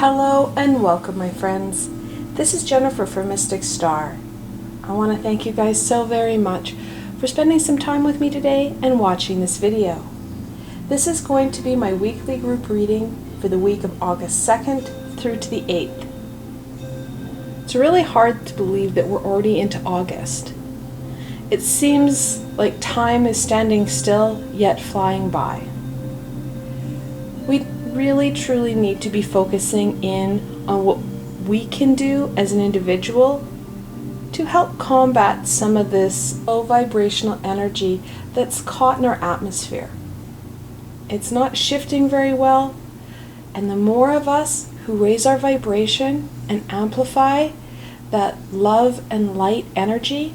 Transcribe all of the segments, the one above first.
Hello and welcome, my friends. This is Jennifer from Mystic Star. I want to thank you guys so very much for spending some time with me today and watching this video. This is going to be my weekly group reading for the week of August 2nd through to the 8th. It's really hard to believe that we're already into August. It seems like time is standing still yet flying by. We really truly need to be focusing in on what we can do as an individual to help combat some of this low vibrational energy that's caught in our atmosphere. It's not shifting very well, and the more of us who raise our vibration and amplify that love and light energy,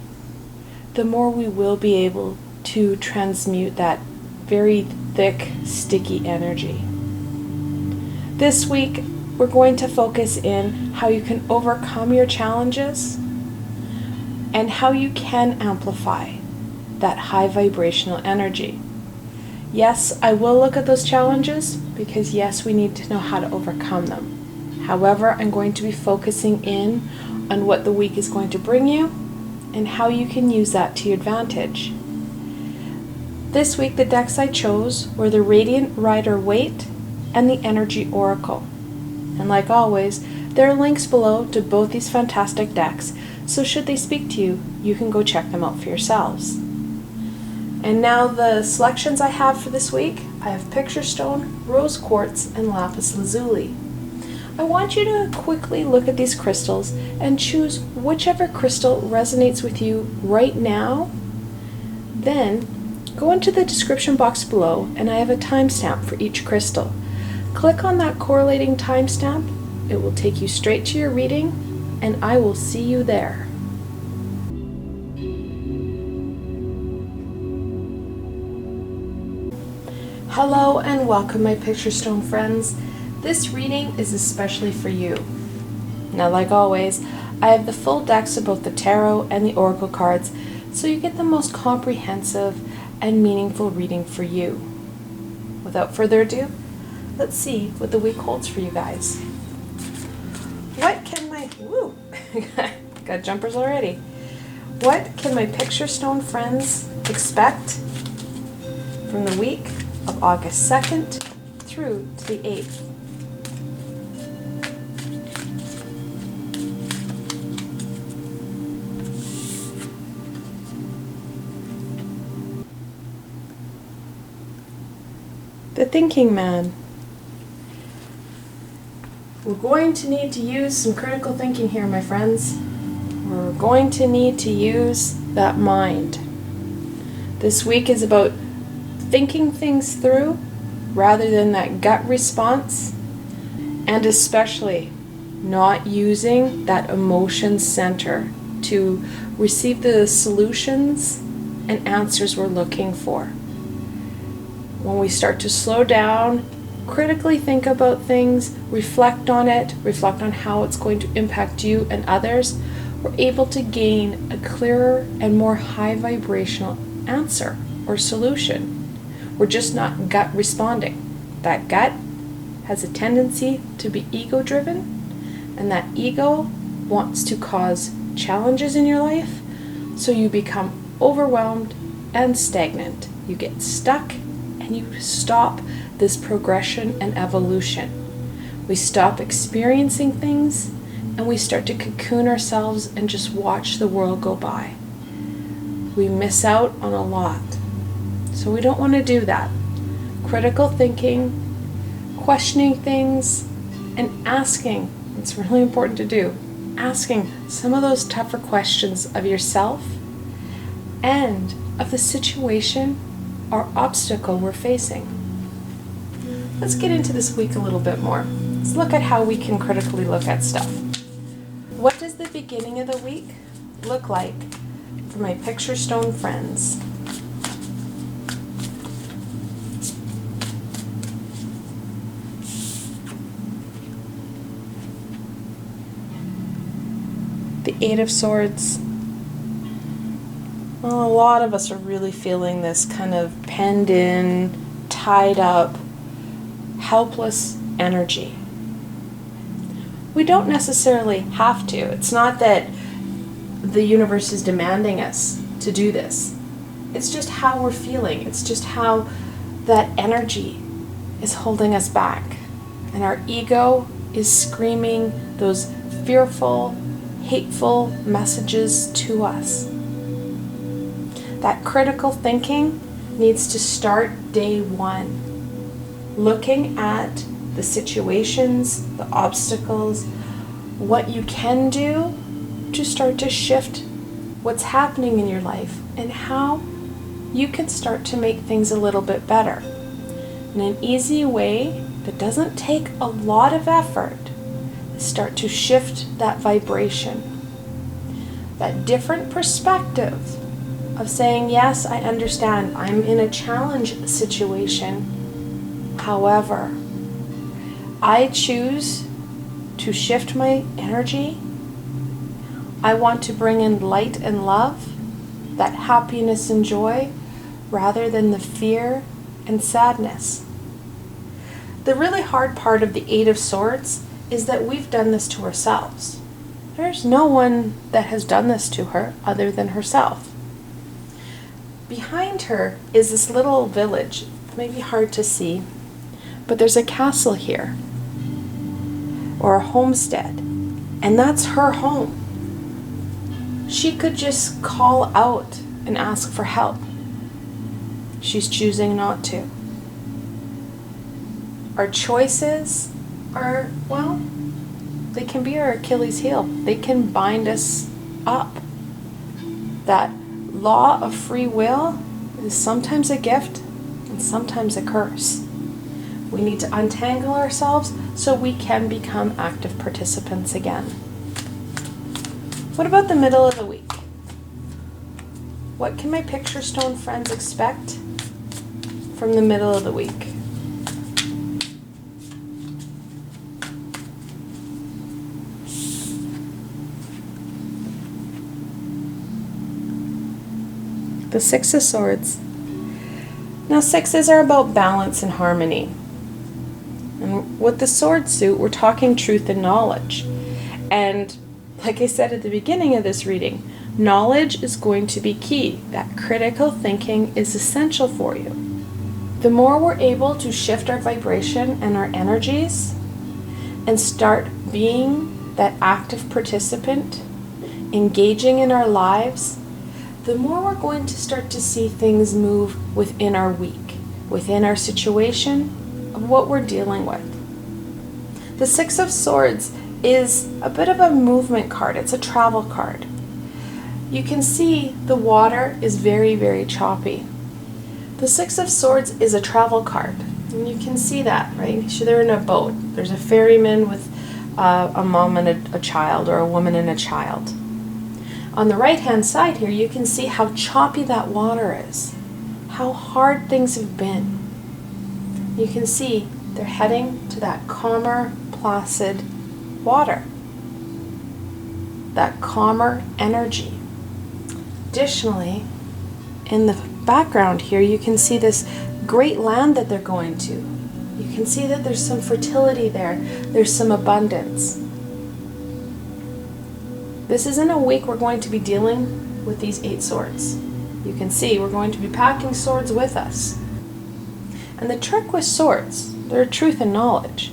the more we will be able to transmute that very thick, sticky energy. This week, we're going to focus in how you can overcome your challenges and how you can amplify that high vibrational energy. Yes, I will look at those challenges because yes, we need to know how to overcome them. However, I'm going to be focusing in on what the week is going to bring you and how you can use that to your advantage. This week, the decks I chose were the Radiant Rider Waite and the Energy Oracle. And like always, there are links below to both these fantastic decks, so should they speak to you, you can go check them out for yourselves. And now the selections I have for this week, I have Picture Stone, Rose Quartz, and Lapis Lazuli. I want you to quickly look at these crystals and choose whichever crystal resonates with you right now. Then go into the description box below and I have a timestamp for each crystal. Click on that correlating timestamp. It will take you straight to your reading, and I will see you there. Hello and welcome, my Picture Stone friends. This reading is especially for you. Now, like always, I have the full decks of both the tarot and the oracle cards, so you get the most comprehensive and meaningful reading for you. Without further ado, let's see what the week holds for you guys. What can my... Woo! Got jumpers already. What can my Picture Stone friends expect from the week of August 2nd through to the 8th? The Thinking Man. We're going to need to use some critical thinking here, my friends. We're going to need to use that mind. This week is about thinking things through rather than that gut response, and especially not using that emotion center to receive the solutions and answers we're looking for. When we start to slow down, critically think about things, reflect on it, reflect on how it's going to impact you and others, we're able to gain a clearer and more high vibrational answer or solution. We're just not gut responding. That gut has a tendency to be ego driven, and that ego wants to cause challenges in your life, so you become overwhelmed and stagnant. You get stuck and you stop this progression and evolution. We stop experiencing things and we start to cocoon ourselves and just watch the world go by. We miss out on a lot. So we don't want to do that. Critical thinking, questioning things, and asking, it's really important to do, asking some of those tougher questions of yourself and of the situation or obstacle we're facing. Let's get into this week a little bit more. Let's look at how we can critically look at stuff. What does the beginning of the week look like for my Picture Stone friends? The Eight of Swords. Well, a lot of us are really feeling this kind of penned in, tied up, helpless energy. We don't necessarily have to. It's not that the universe is demanding us to do this. It's just how we're feeling. It's just how that energy is holding us back. And our ego is screaming those fearful, hateful messages to us. That critical thinking needs to start day one. Looking at the situations, the obstacles, what you can do to start to shift what's happening in your life and how you can start to make things a little bit better. In an easy way that doesn't take a lot of effort, start to shift that vibration. That different perspective of saying, yes, I understand, I'm in a challenge situation. However, I choose to shift my energy. I want to bring in light and love, that happiness and joy, rather than the fear and sadness. The really hard part of the Eight of Swords is that we've done this to ourselves. There's no one that has done this to her other than herself. Behind her is this little village. It may be hard to see, but there's a castle here, or a homestead, and that's her home. She could just call out and ask for help. She's choosing not to. Our choices are, well, they can be our Achilles heel. They can bind us up. That law of free will is sometimes a gift and sometimes a curse. We need to untangle ourselves so we can become active participants again. What about the middle of the week? What can my picture stone friends expect from the middle of the week? The Six of Swords. Now, sixes are about balance and harmony. And with the sword suit, we're talking truth and knowledge. And like I said at the beginning of this reading, knowledge is going to be key. That critical thinking is essential for you. The more we're able to shift our vibration and our energies and start being that active participant, engaging in our lives, the more we're going to start to see things move within our week, within our situation of what we're dealing with. The Six of Swords is a bit of a movement card. It's a travel card. You can see the water is very, very choppy. The Six of Swords is a travel card. And you can see that, right? So they're in a boat. There's a ferryman with a mom and a child, or a woman and a child. On the right-hand side here, you can see how choppy that water is, how hard things have been. You can see they're heading to that calmer, placid water, that calmer energy. Additionally, in the background here, you can see this great land that they're going to. You can see that there's some fertility there. There's some abundance. This isn't a week we're going to be dealing with these 8 swords. You can see we're going to be packing swords with us. And the trick with swords, they're truth and knowledge.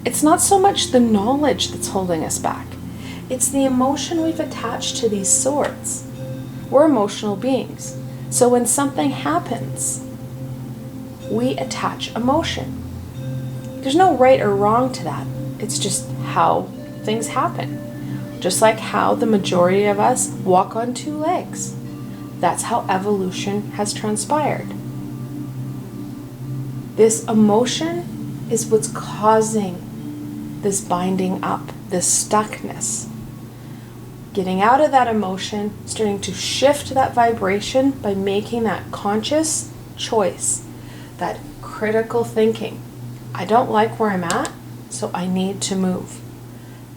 It's not so much the knowledge that's holding us back. It's the emotion we've attached to these swords. We're emotional beings. So when something happens, we attach emotion. There's no right or wrong to that. It's just how things happen. Just like how the majority of us walk on 2 legs. That's how evolution has transpired. This emotion is what's causing this binding up, this stuckness. Getting out of that emotion, starting to shift that vibration by making that conscious choice, that critical thinking. I don't like where I'm at, so I need to move.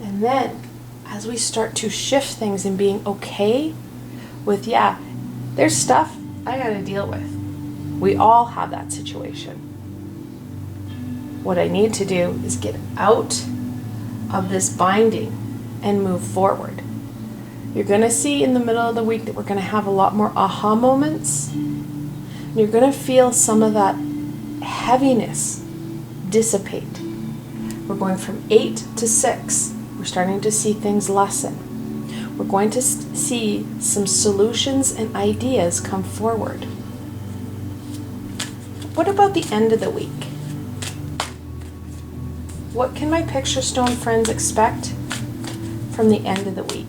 And then, as we start to shift things and being okay with, yeah, there's stuff I gotta deal with. We all have that situation. What I need to do is get out of this binding and move forward. You're going to see in the middle of the week that we're going to have a lot more aha moments. You're going to feel some of that heaviness dissipate. We're going from 8 to 6. We're starting to see things lessen. We're going to see some solutions and ideas come forward. What about the end of the week? What can my picture stone friends expect from the end of the week?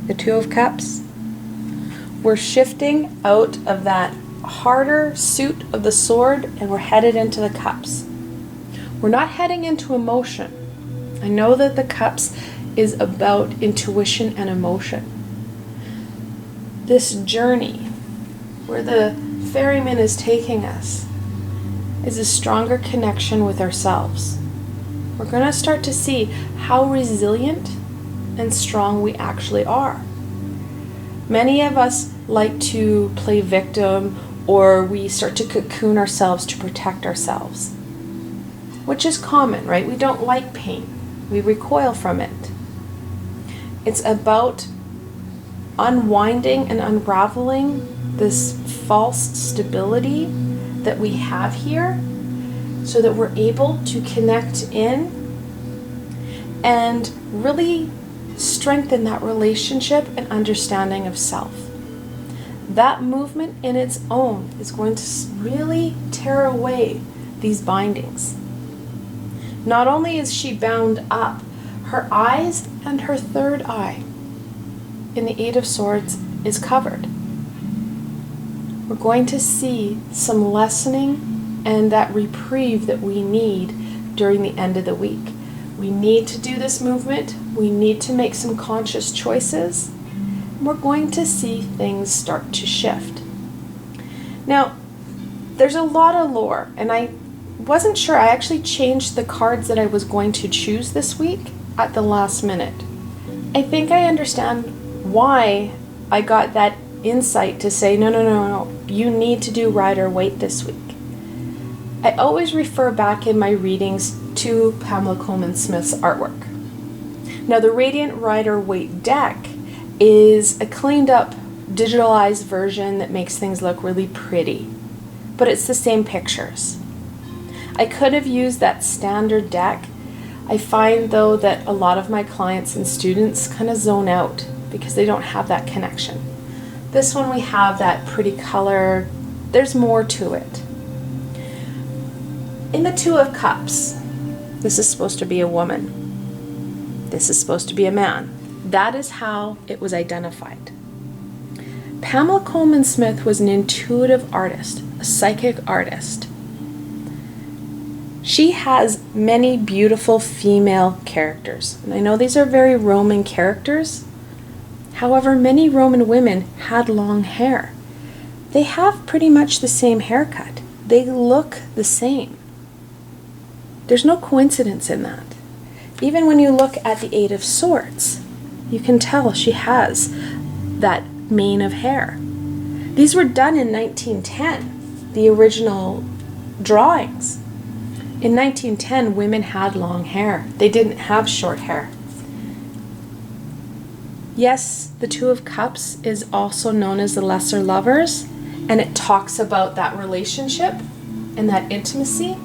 The Two of Cups. We're shifting out of that harder suit of the sword and we're headed into the cups. We're not heading into emotion. I know that the cups is about intuition and emotion. This journey where the ferryman is taking us is a stronger connection with ourselves. We're going to start to see how resilient and strong we actually are. Many of us like to play victim, or we start to cocoon ourselves to protect ourselves, which is common, right? We don't like pain. We recoil from it. It's about unwinding and unraveling this false stability that we have here so that we're able to connect in and really strengthen that relationship and understanding of self. That movement in its own is going to really tear away these bindings. Not only is she bound up, her eyes and her third eye in the Eight of Swords is covered. We're going to see some lessening and that reprieve that we need during the end of the week. We need to do this movement. We need to make some conscious choices. We're going to see things start to shift. Now, there's a lot of lore, and I wasn't sure. I actually changed the cards that I was going to choose this week at the last minute. I think I understand why I got that insight to say, no, you need to do Rider Waite this week. I always refer back in my readings to Pamela Coleman Smith's artwork. Now, the Radiant Rider Waite deck is a cleaned up, digitalized version that makes things look really pretty, but it's the same pictures. I could have used that standard deck. I find though that a lot of my clients and students kind of zone out because they don't have that connection. This one we have that pretty color. There's more to it. In the Two of Cups, this is supposed to be a woman. This is supposed to be a man. That is how it was identified. Pamela Coleman Smith was an intuitive artist, a psychic artist. She has many beautiful female characters. And I know these are very Roman characters. However, many Roman women had long hair. They have pretty much the same haircut. They look the same. There's no coincidence in that. Even when you look at the Eight of Swords, you can tell she has that mane of hair. These were done in 1910, the original drawings. In 1910, women had long hair. They didn't have short hair. Yes, the Two of Cups is also known as the Lesser Lovers, and it talks about that relationship and that intimacy.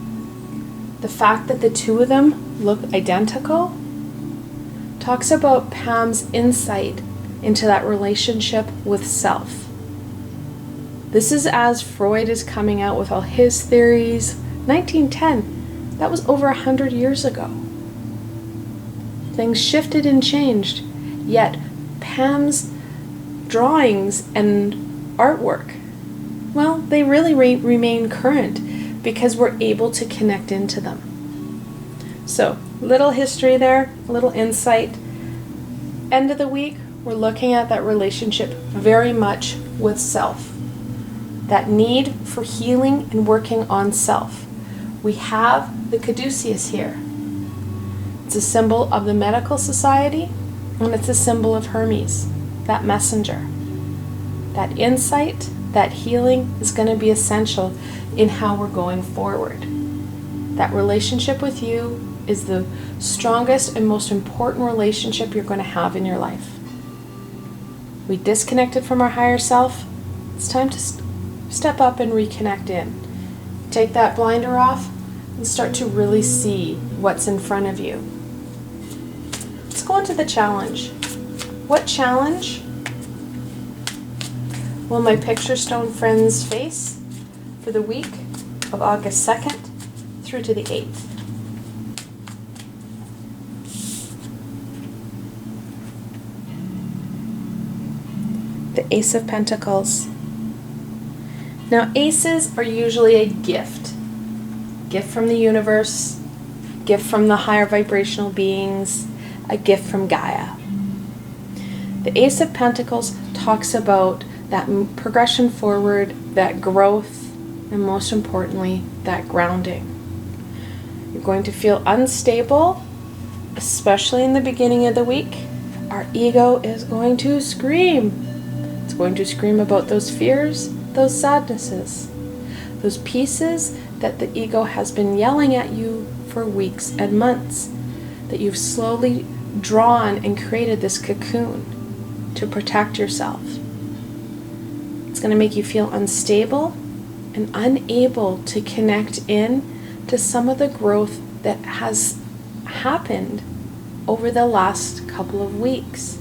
The fact that the two of them look identical talks about Pam's insight into that relationship with self. This is as Freud is coming out with all his theories. 1910, that was over 100 years ago. Things shifted and changed, yet Pam's drawings and artwork, well, they really remain current because we're able to connect into them. So, little history there, a little insight. End of the week, we're looking at that relationship very much with self. That need for healing and working on self. We have the caduceus here. It's a symbol of the medical society, and it's a symbol of Hermes, that messenger. That insight, that healing is going to be essential in how we're going forward. That relationship with you is the strongest and most important relationship you're going to have in your life. We disconnected from our higher self. It's time to step up and reconnect in. Take that blinder off and start to really see what's in front of you. Let's go into the challenge. What challenge will my picture stone friends face for the week of August 2nd through to the 8th? The Ace of Pentacles. Now, aces are usually a gift. Gift from the universe, gift from the higher vibrational beings, a gift from Gaia. The Ace of Pentacles talks about that progression forward, that growth, and most importantly, that grounding. You're going to feel unstable, especially in the beginning of the week. Our ego is going to scream. It's going to scream about those fears, those sadnesses, those pieces that the ego has been yelling at you for weeks and months, that you've slowly drawn and created this cocoon to protect yourself. It's going to make you feel unstable and unable to connect in to some of the growth that has happened over the last couple of weeks.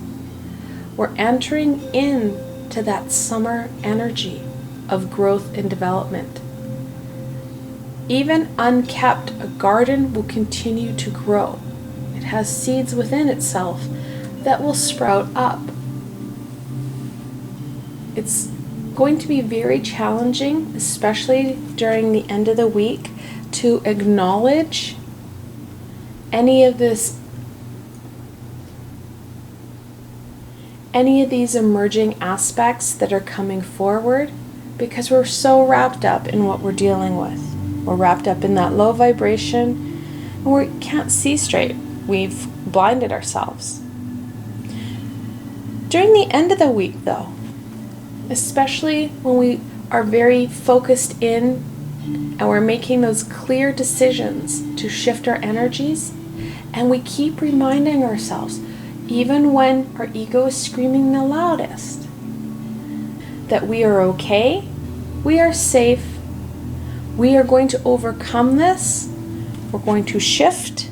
We're entering into that summer energy of growth and development. Even unkept, a garden will continue to grow. It has seeds within itself that will sprout up. It's going to be very challenging, especially during the end of the week, to acknowledge any of these emerging aspects that are coming forward, because we're so wrapped up in what we're dealing with. We're wrapped up in that low vibration, and we can't see straight. We've blinded ourselves. During the end of the week, though, especially when we are very focused in and we're making those clear decisions to shift our energies, and we keep reminding ourselves, even when our ego is screaming the loudest, that we are okay, we are safe, we are going to overcome this, we're going to shift,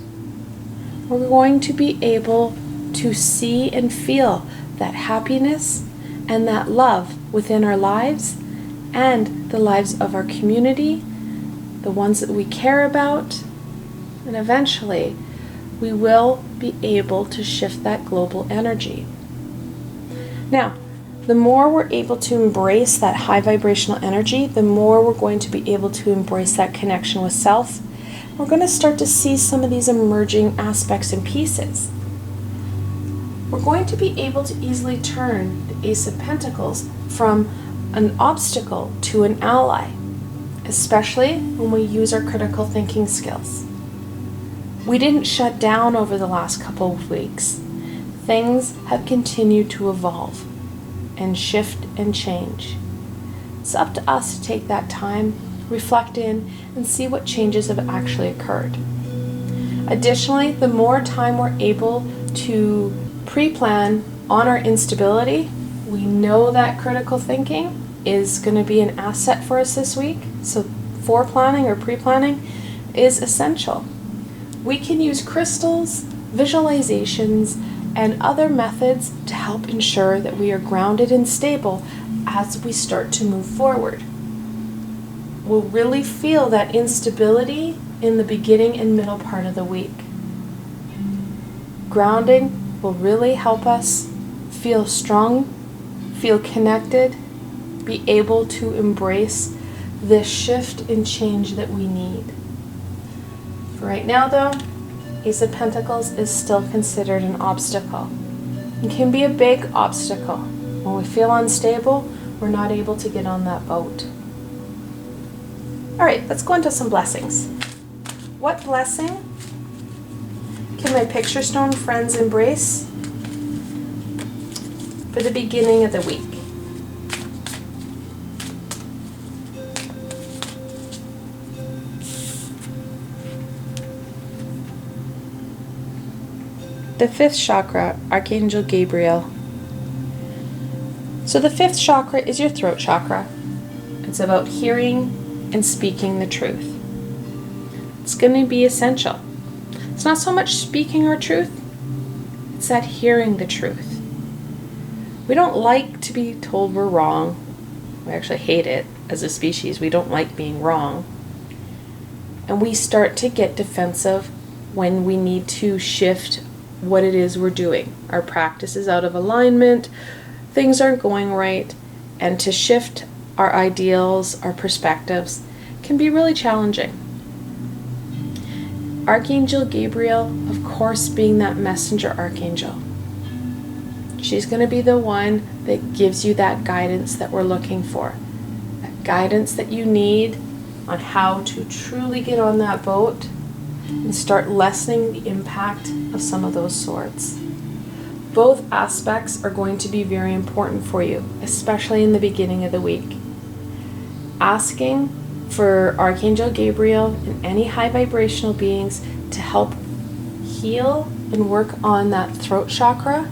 we're going to be able to see and feel that happiness and that love within our lives and the lives of our community, the ones that we care about, and eventually we will be able to shift that global energy. Now, the more we're able to embrace that high vibrational energy, the more we're going to be able to embrace that connection with self. We're going to start to see some of these emerging aspects and pieces. We're going to be able to easily turn the Ace of Pentacles from an obstacle to an ally, especially when we use our critical thinking skills. We didn't shut down over the last couple of weeks. Things have continued to evolve and shift and change. It's up to us to take that time, reflect in, and see what changes have actually occurred. Additionally, the more time we're able to pre-plan on our instability, we know that critical thinking is going to be an asset for us this week. So foreplanning or pre-planning is essential. We can use crystals, visualizations, and other methods to help ensure that we are grounded and stable as we start to move forward. We'll really feel that instability in the beginning and middle part of the week. Grounding will really help us feel strong, feel connected, be able to embrace this shift and change that we need. For right now, though, Ace of Pentacles is still considered an obstacle. It can be a big obstacle. When we feel unstable, we're not able to get on that boat. All right, let's go into some blessings. What blessing can my picture stone friends embrace for the beginning of the week? The fifth chakra, Archangel Gabriel. So the fifth chakra is your throat chakra. It's about hearing and speaking the truth. It's going to be essential. It's not so much speaking our truth, it's that hearing the truth. We don't like to be told we're wrong. We actually hate it as a species. We don't like being wrong. And we start to get defensive when we need to shift what it is we're doing. Our practice is out of alignment, things aren't going right, and to shift our ideals, our perspectives, can be really challenging. Archangel Gabriel, of course, being that messenger archangel. She's going to be the one that gives you that guidance that we're looking for. That guidance that you need on how to truly get on that boat and start lessening the impact of some of those swords. Both aspects are going to be very important for you, especially in the beginning of the week. Asking for Archangel Gabriel and any high vibrational beings to help heal and work on that throat chakra.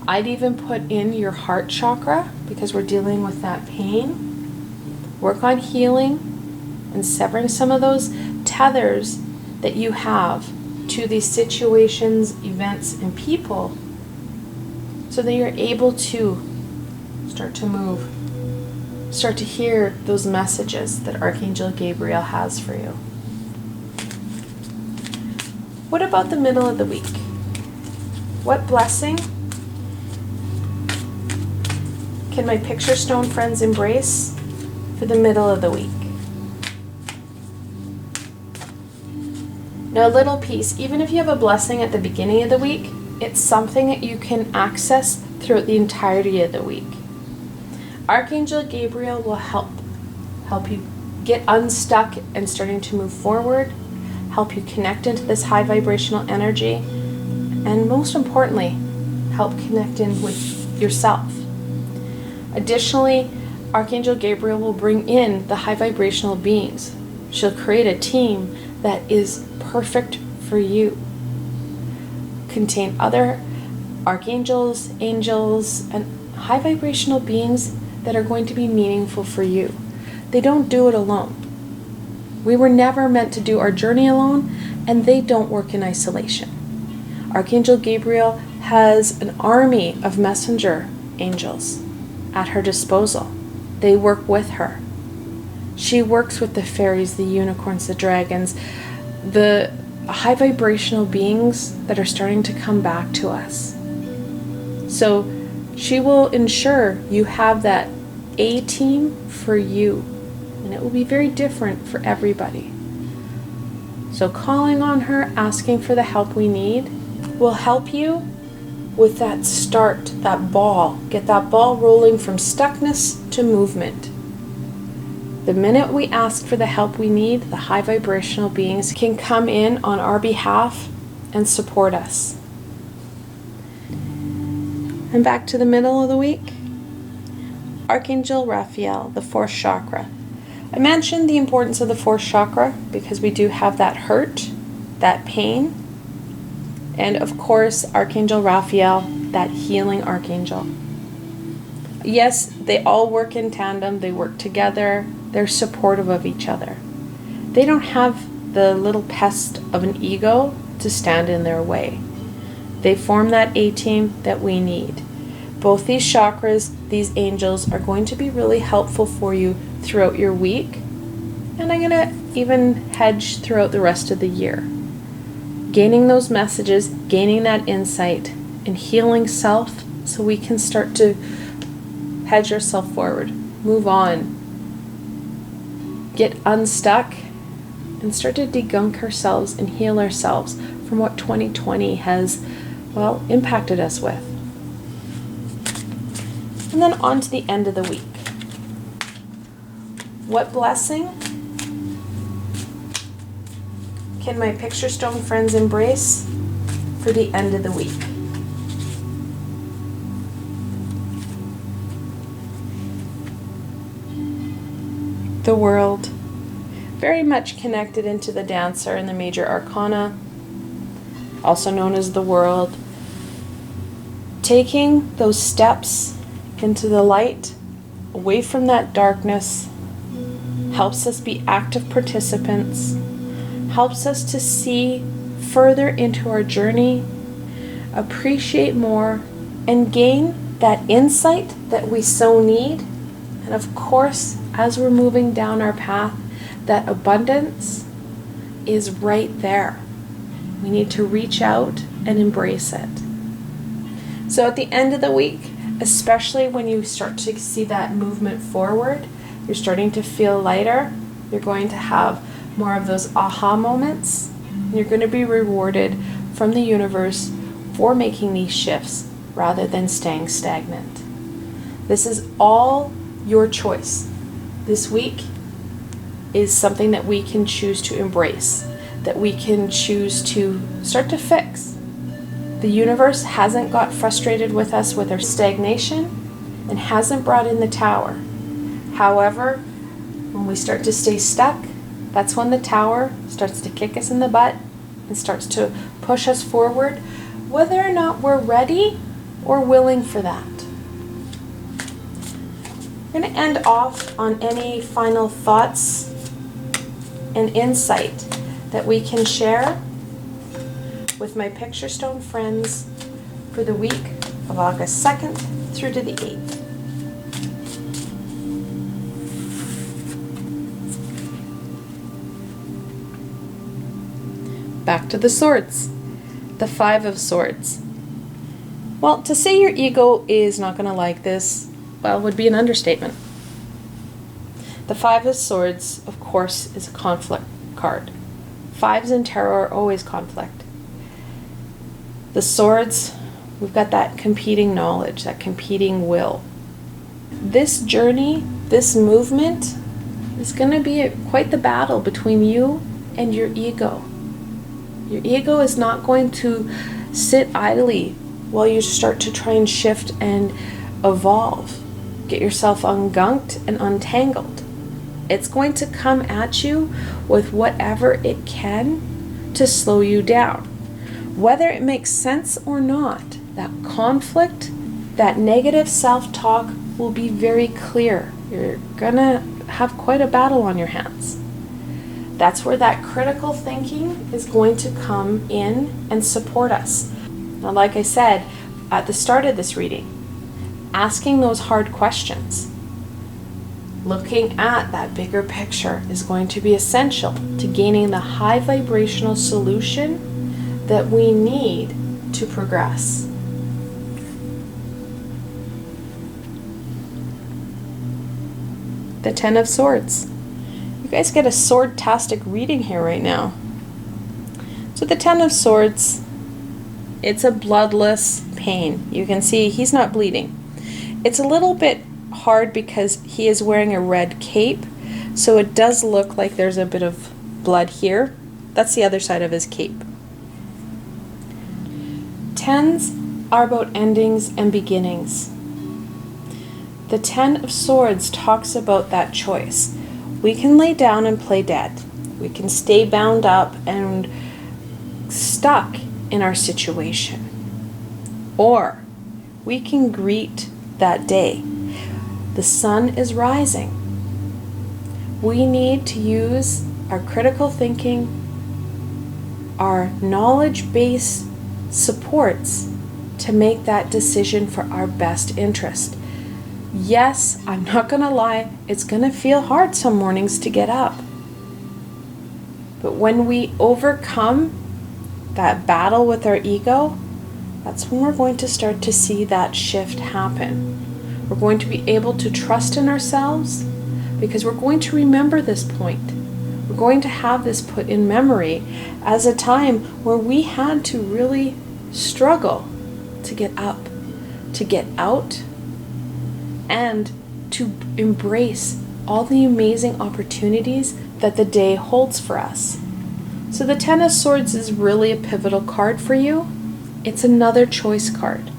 I'd even put in your heart chakra because we're dealing with that pain. Work on healing and severing some of those tethers that you have to these situations, events, and people so that you're able to start to move. Start to hear those messages that Archangel Gabriel has for you. What about the middle of the week? What blessing can my picture stone friends embrace for the middle of the week? Now, a little piece, even if you have a blessing at the beginning of the week, it's something that you can access throughout the entirety of the week. Archangel Gabriel will help you get unstuck and starting to move forward, help you connect into this high vibrational energy, and most importantly, help connect in with yourself. Additionally, Archangel Gabriel will bring in the high vibrational beings. She'll create a team that is perfect for you. Contain other archangels, angels, and high vibrational beings that are going to be meaningful for you. They don't do it alone. We were never meant to do our journey alone, and they don't work in isolation. Archangel Gabriel has an army of messenger angels at her disposal. They work with her. She works with the fairies, the unicorns, the dragons, the high vibrational beings that are starting to come back to us. So she will ensure you have that A team for you, and it will be very different for everybody. So calling on her, asking for the help we need, will help you with that start, that ball. Get that ball rolling from stuckness to movement. The minute we ask for the help we need, the high vibrational beings can come in on our behalf and support us. And back to the middle of the week. Archangel Raphael, the fourth chakra. I mentioned the importance of the fourth chakra because we do have that hurt, that pain, and of course, Archangel Raphael, that healing archangel. Yes, they all work in tandem, they work together, they're supportive of each other. They don't have the little pest of an ego to stand in their way. They form that A-team that we need. Both these chakras, these angels, are going to be really helpful for you throughout your week, and I'm going to even hedge throughout the rest of the year. Gaining those messages, gaining that insight, and healing self so we can start to hedge ourselves forward, move on, get unstuck, and start to degunk ourselves and heal ourselves from what 2020 has, well, impacted us with. And then on to the end of the week. What blessing can my picture stone friends embrace for the end of the week? The world, very much connected into the Dancer and the Major Arcana. also known as the world. Taking those steps into the light, away from that darkness, helps us be active participants, helps us to see further into our journey, appreciate more, and gain that insight that we so need. And of course, as we're moving down our path, that abundance is right there. We need to reach out and embrace it. So at the end of the week, especially when you start to see that movement forward, you're starting to feel lighter, you're going to have more of those aha moments, and you're going to be rewarded from the universe for making these shifts rather than staying stagnant. This is all your choice. This week is something that we can choose to embrace, that we can choose to start to fix. The universe hasn't got frustrated with us with our stagnation and hasn't brought in the tower. However, when we start to stay stuck, that's when the tower starts to kick us in the butt and starts to push us forward, whether or not we're ready or willing for that. I'm going to end off on any final thoughts and insight that we can share with my picture stone friends for the week of August 2nd through to the 8th. Back to the swords. The 5 of Swords. Well, to say your ego is not going to like this, well, would be an understatement. The 5 of Swords, of course, is a conflict card. 5s in tarot are always conflict. The swords, we've got that competing knowledge, that competing will. This journey, this movement, is going to be quite the battle between you and your ego. Your ego is not going to sit idly while you start to try and shift and evolve. Get yourself ungunked and untangled. It's going to come at you with whatever it can to slow you down. Whether it makes sense or not, that conflict, that negative self-talk will be very clear. You're gonna have quite a battle on your hands. That's where that critical thinking is going to come in and support us. Now, like I said at the start of this reading, asking those hard questions, looking at that bigger picture is going to be essential to gaining the high vibrational solution that we need to progress. The 10 of Swords. You guys get a sword-tastic reading here right now. So the 10 of Swords, it's a bloodless pain. You can see he's not bleeding. It's a little bit hard because he is wearing a red cape, so it does look like there's a bit of blood here. That's the other side of his cape. 10s are about endings and beginnings. The 10 of Swords talks about that choice. We can lay down and play dead. We can stay bound up and stuck in our situation. Or we can greet that day. The sun is rising. We need to use our critical thinking, our knowledge-based supports to make that decision for our best interest. Yes, I'm not going to lie, it's going to feel hard some mornings to get up. But when we overcome that battle with our ego, that's when we're going to start to see that shift happen. We're going to be able to trust in ourselves because we're going to remember this point. We're going to have this put in memory as a time where we had to really struggle to get up, to get out, and to embrace all the amazing opportunities that the day holds for us. So the 10 of Swords is really a pivotal card for you. It's another choice card.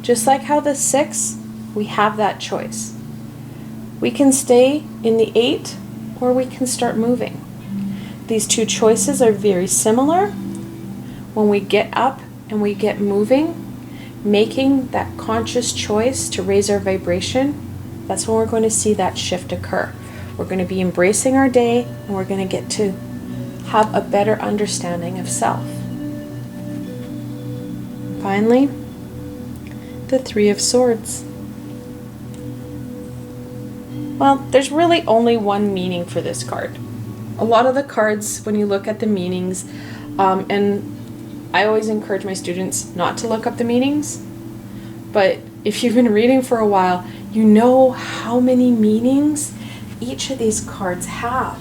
Just like how the 6, we have that choice. We can stay in the 8 or we can start moving. These two choices are very similar. when we get up and we get moving, making that conscious choice to raise our vibration, that's when we're going to see that shift occur. We're going to be embracing our day, and we're going to get to have a better understanding of self. Finally, the Three of Swords. Well, there's really only one meaning for this card. A lot of the cards, when you look at the meanings, and I always encourage my students not to look up the meanings, but if you've been reading for a while, you know how many meanings each of these cards have.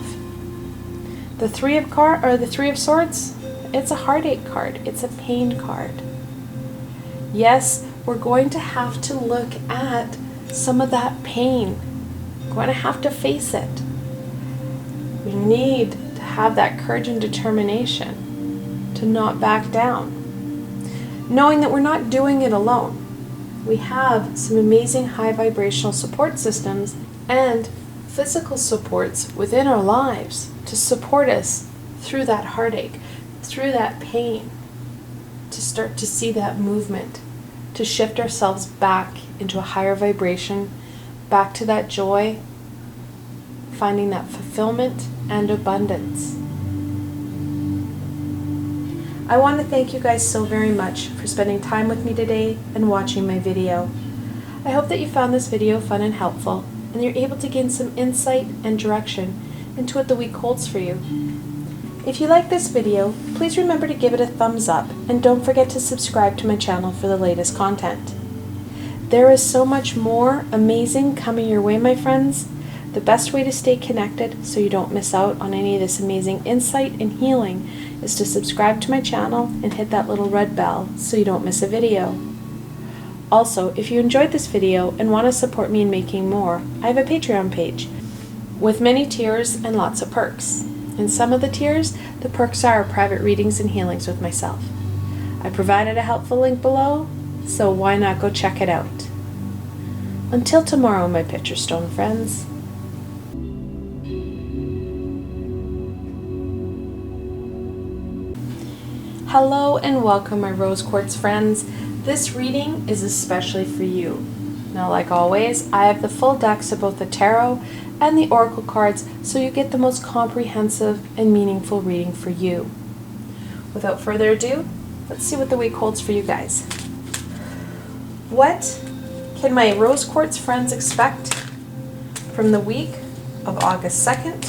The Three of Swords, it's a heartache card. It's a pain card. Yes, we're going to have to look at some of that pain. We're going to have to face it. We need to have that courage and determination to not back down, knowing that we're not doing it alone. We have some amazing high vibrational support systems and physical supports within our lives to support us through that heartache, through that pain, to start to see that movement, to shift ourselves back into a higher vibration, back to that joy, finding that fulfillment and abundance. I want to thank you guys so very much for spending time with me today and watching my video. I hope that you found this video fun and helpful, and you're able to gain some insight and direction into what the week holds for you. If you like this video, please remember to give it a thumbs up, and don't forget to subscribe to my channel for the latest content. There is so much more amazing coming your way, my friends. The best way to stay connected so you don't miss out on any of this amazing insight and healing is to subscribe to my channel and hit that little red bell so you don't miss a video. Also, if you enjoyed this video and want to support me in making more, I have a Patreon page with many tiers and lots of perks. In some of the tiers, the perks are private readings and healings with myself. I provided a helpful link below, so why not go check it out. Until tomorrow, my picture stone friends. Hello and welcome, my rose quartz friends. This reading is especially for you. Now, like always, I have the full decks of both the tarot and the oracle cards, so you get the most comprehensive and meaningful reading for you. Without further ado, let's see what the week holds for you guys. What can my rose quartz friends expect from the week of August 2nd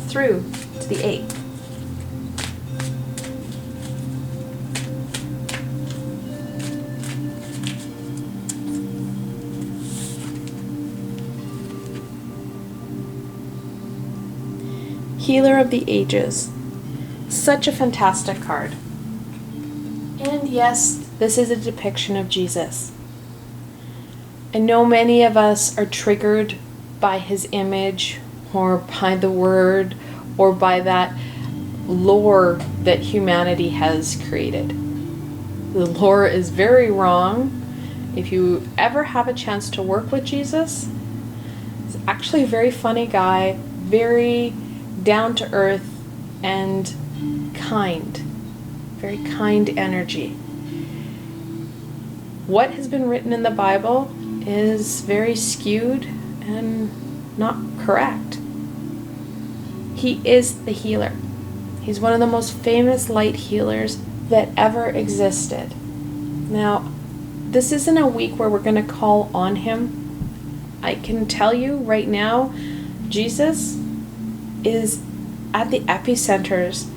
through to the 8th? Healer of the Ages. Such a fantastic card. And yes, this is a depiction of Jesus. I know many of us are triggered by his image, or by the word, or by that lore that humanity has created. The lore is very wrong. If you ever have a chance to work with Jesus, he's actually a very funny guy, very down to earth and kind, very kind energy. What has been written in the Bible is very skewed and not correct. He is the healer. He's one of the most famous light healers that ever existed. Now, this isn't a week where we're going to call on him. I can tell you right now, Jesus is at the epicenters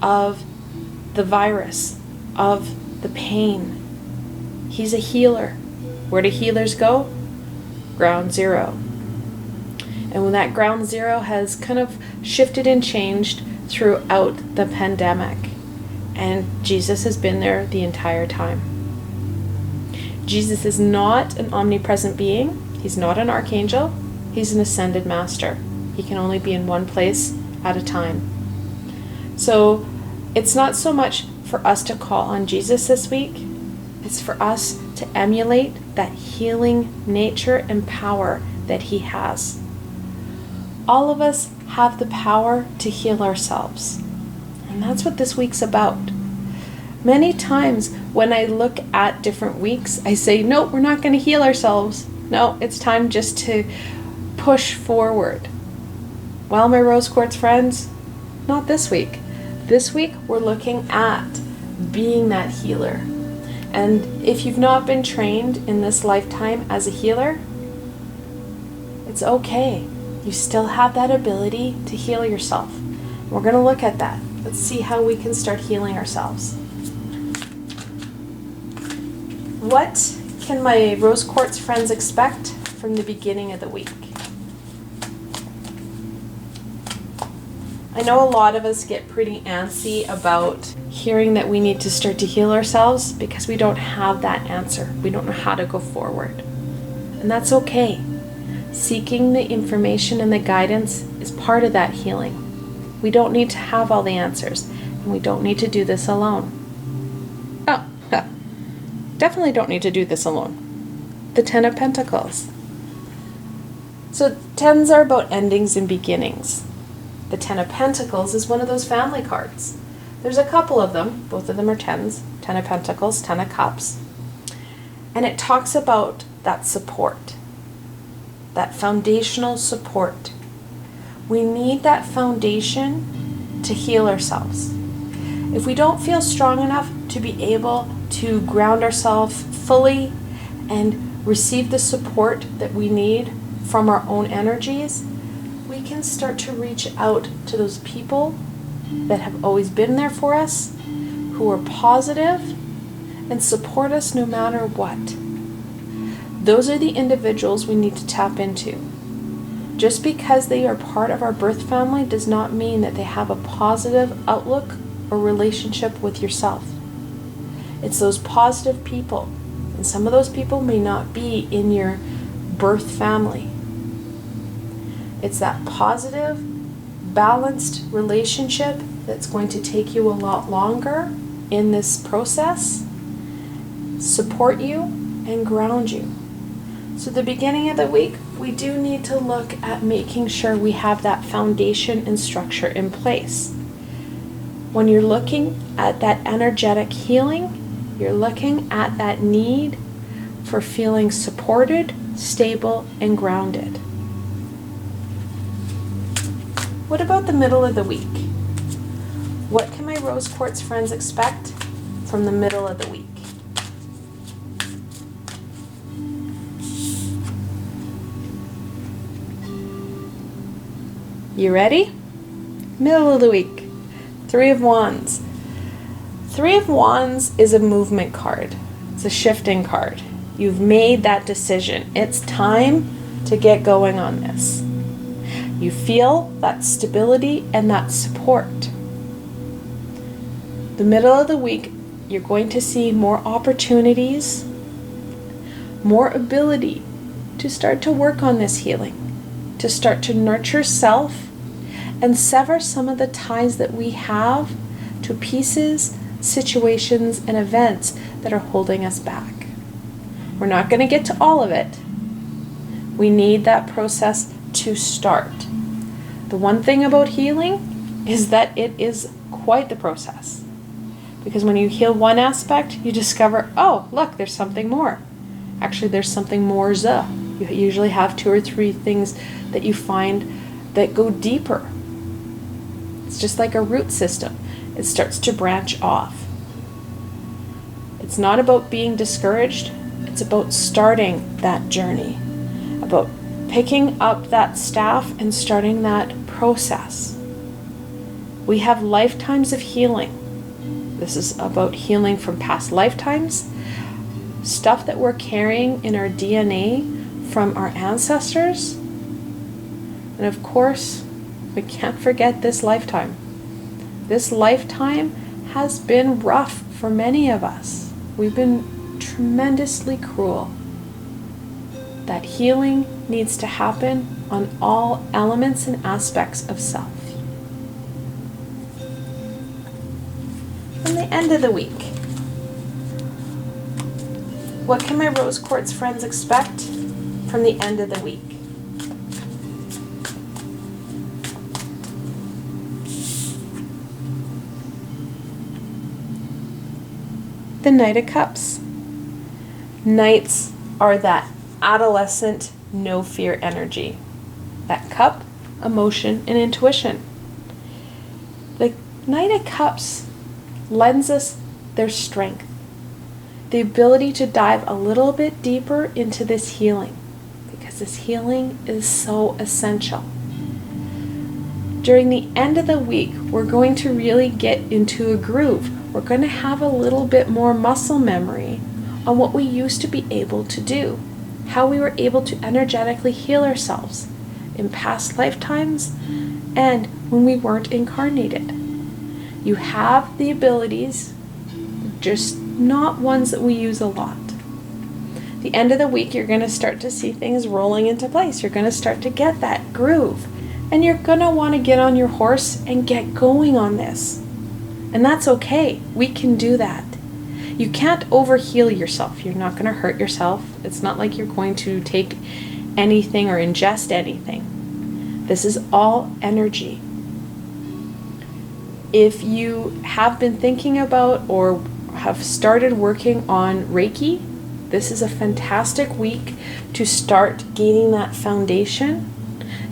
of the virus, of the pain. He's a healer. Where do healers go? Ground zero. And when that ground zero has kind of shifted and changed throughout the pandemic, and Jesus has been there the entire time. Jesus is not an omnipresent being. He's not an archangel. He's an ascended master. He can only be in one place at a time. So it's not so much for us to call on Jesus this week. It's for us to emulate that healing nature and power that he has. All of us have the power to heal ourselves. And that's what this week's about. Many times when I look at different weeks, I say, no, we're not going to heal ourselves. No, it's time just to push forward. Well, my rose quartz friends, not this week. This week, we're looking at being that healer. And if you've not been trained in this lifetime as a healer, it's okay. You still have that ability to heal yourself. We're going to look at that. Let's see how we can start healing ourselves. What can my rose quartz friends expect from the beginning of the week? I know a lot of us get pretty antsy about hearing that we need to start to heal ourselves because we don't have that answer. We don't know how to go forward. And that's okay. Seeking the information and the guidance is part of that healing. We don't need to have all the answers, and we don't need to do this alone. Oh, definitely don't need to do this alone. The Ten of Pentacles. So tens are about endings and beginnings. The Ten of Pentacles is one of those family cards. There's a couple of them. Both of them are tens. Ten of Pentacles, Ten of Cups. And it talks about that support. That foundational support. We need that foundation to heal ourselves. If we don't feel strong enough to be able to ground ourselves fully and receive the support that we need from our own energies, we can start to reach out to those people that have always been there for us, who are positive and support us no matter what. Those are the individuals we need to tap into. Just because they are part of our birth family does not mean that they have a positive outlook or relationship with yourself. It's those positive people, and some of those people may not be in your birth family. It's that positive, balanced relationship that's going to take you a lot longer in this process, support you, and ground you. So the beginning of the week, we do need to look at making sure we have that foundation and structure in place. When you're looking at that energetic healing, you're looking at that need for feeling supported, stable, and grounded. What about the middle of the week? What can my rose quartz friends expect from the middle of the week? You ready? Middle of the week. Three of Wands. Three of Wands is a movement card. It's a shifting card. You've made that decision. It's time to get going on this. You feel that stability and that support. The middle of the week, you're going to see more opportunities, more ability to start to work on this healing, to start to nurture self and sever some of the ties that we have to pieces, situations, and events that are holding us back. We're not going to get to all of it. We need that process to start. The one thing about healing is that it is quite the process. Because when you heal one aspect, you discover, oh, look, there's something more. Actually, there's something more. You usually have 2 or 3 things that you find that go deeper. It's just like a root system. It starts to branch off. It's not about being discouraged. It's about starting that journey, about picking up that staff and starting that process. We have lifetimes of healing. This is about healing from past lifetimes, stuff that we're carrying in our DNA from our ancestors, and of course, we can't forget this lifetime. This lifetime has been rough for many of us. We've been tremendously cruel. That healing needs to happen on all elements and aspects of self. From the end of the week, what can my rose quartz friends expect from the end of the week? the Knight of Cups. Knights are that adolescent, no fear energy. That cup, emotion, and intuition. The Knight of Cups lends us their strength, the ability to dive a little bit deeper into this healing, because this healing is so essential. During the end of the week, we're going to really get into a groove. We're going to have a little bit more muscle memory on what we used to be able to do, how we were able to energetically heal ourselves in past lifetimes and when we weren't incarnated. You have the abilities, just not ones that we use a lot. The end of the week, you're going to start to see things rolling into place. You're going to start to get that groove. And you're going to want to get on your horse and get going on this. And that's okay. We can do that. You can't overheal yourself. You're not going to hurt yourself. It's not like you're going to take anything or ingest anything. This is all energy. If you have been thinking about or have started working on Reiki, this is a fantastic week to start gaining that foundation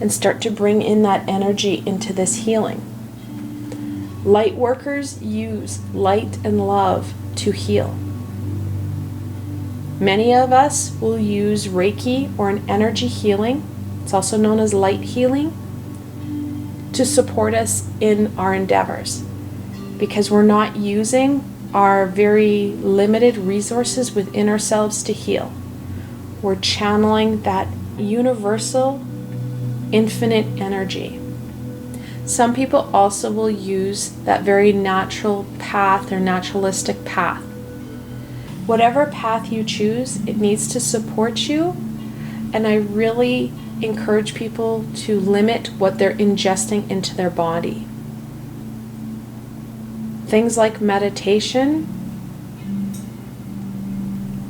and start to bring in that energy into this healing. Light workers use light and love to heal. Many of us will use Reiki or an energy healing, it's also known as light healing, to support us in our endeavors, because we're not using our very limited resources within ourselves to heal. We're channeling that universal, infinite energy. Some people also will use that very natural path or naturalistic path. Whatever path you choose, it needs to support you, and I really encourage people to limit what they're ingesting into their body. Things like meditation,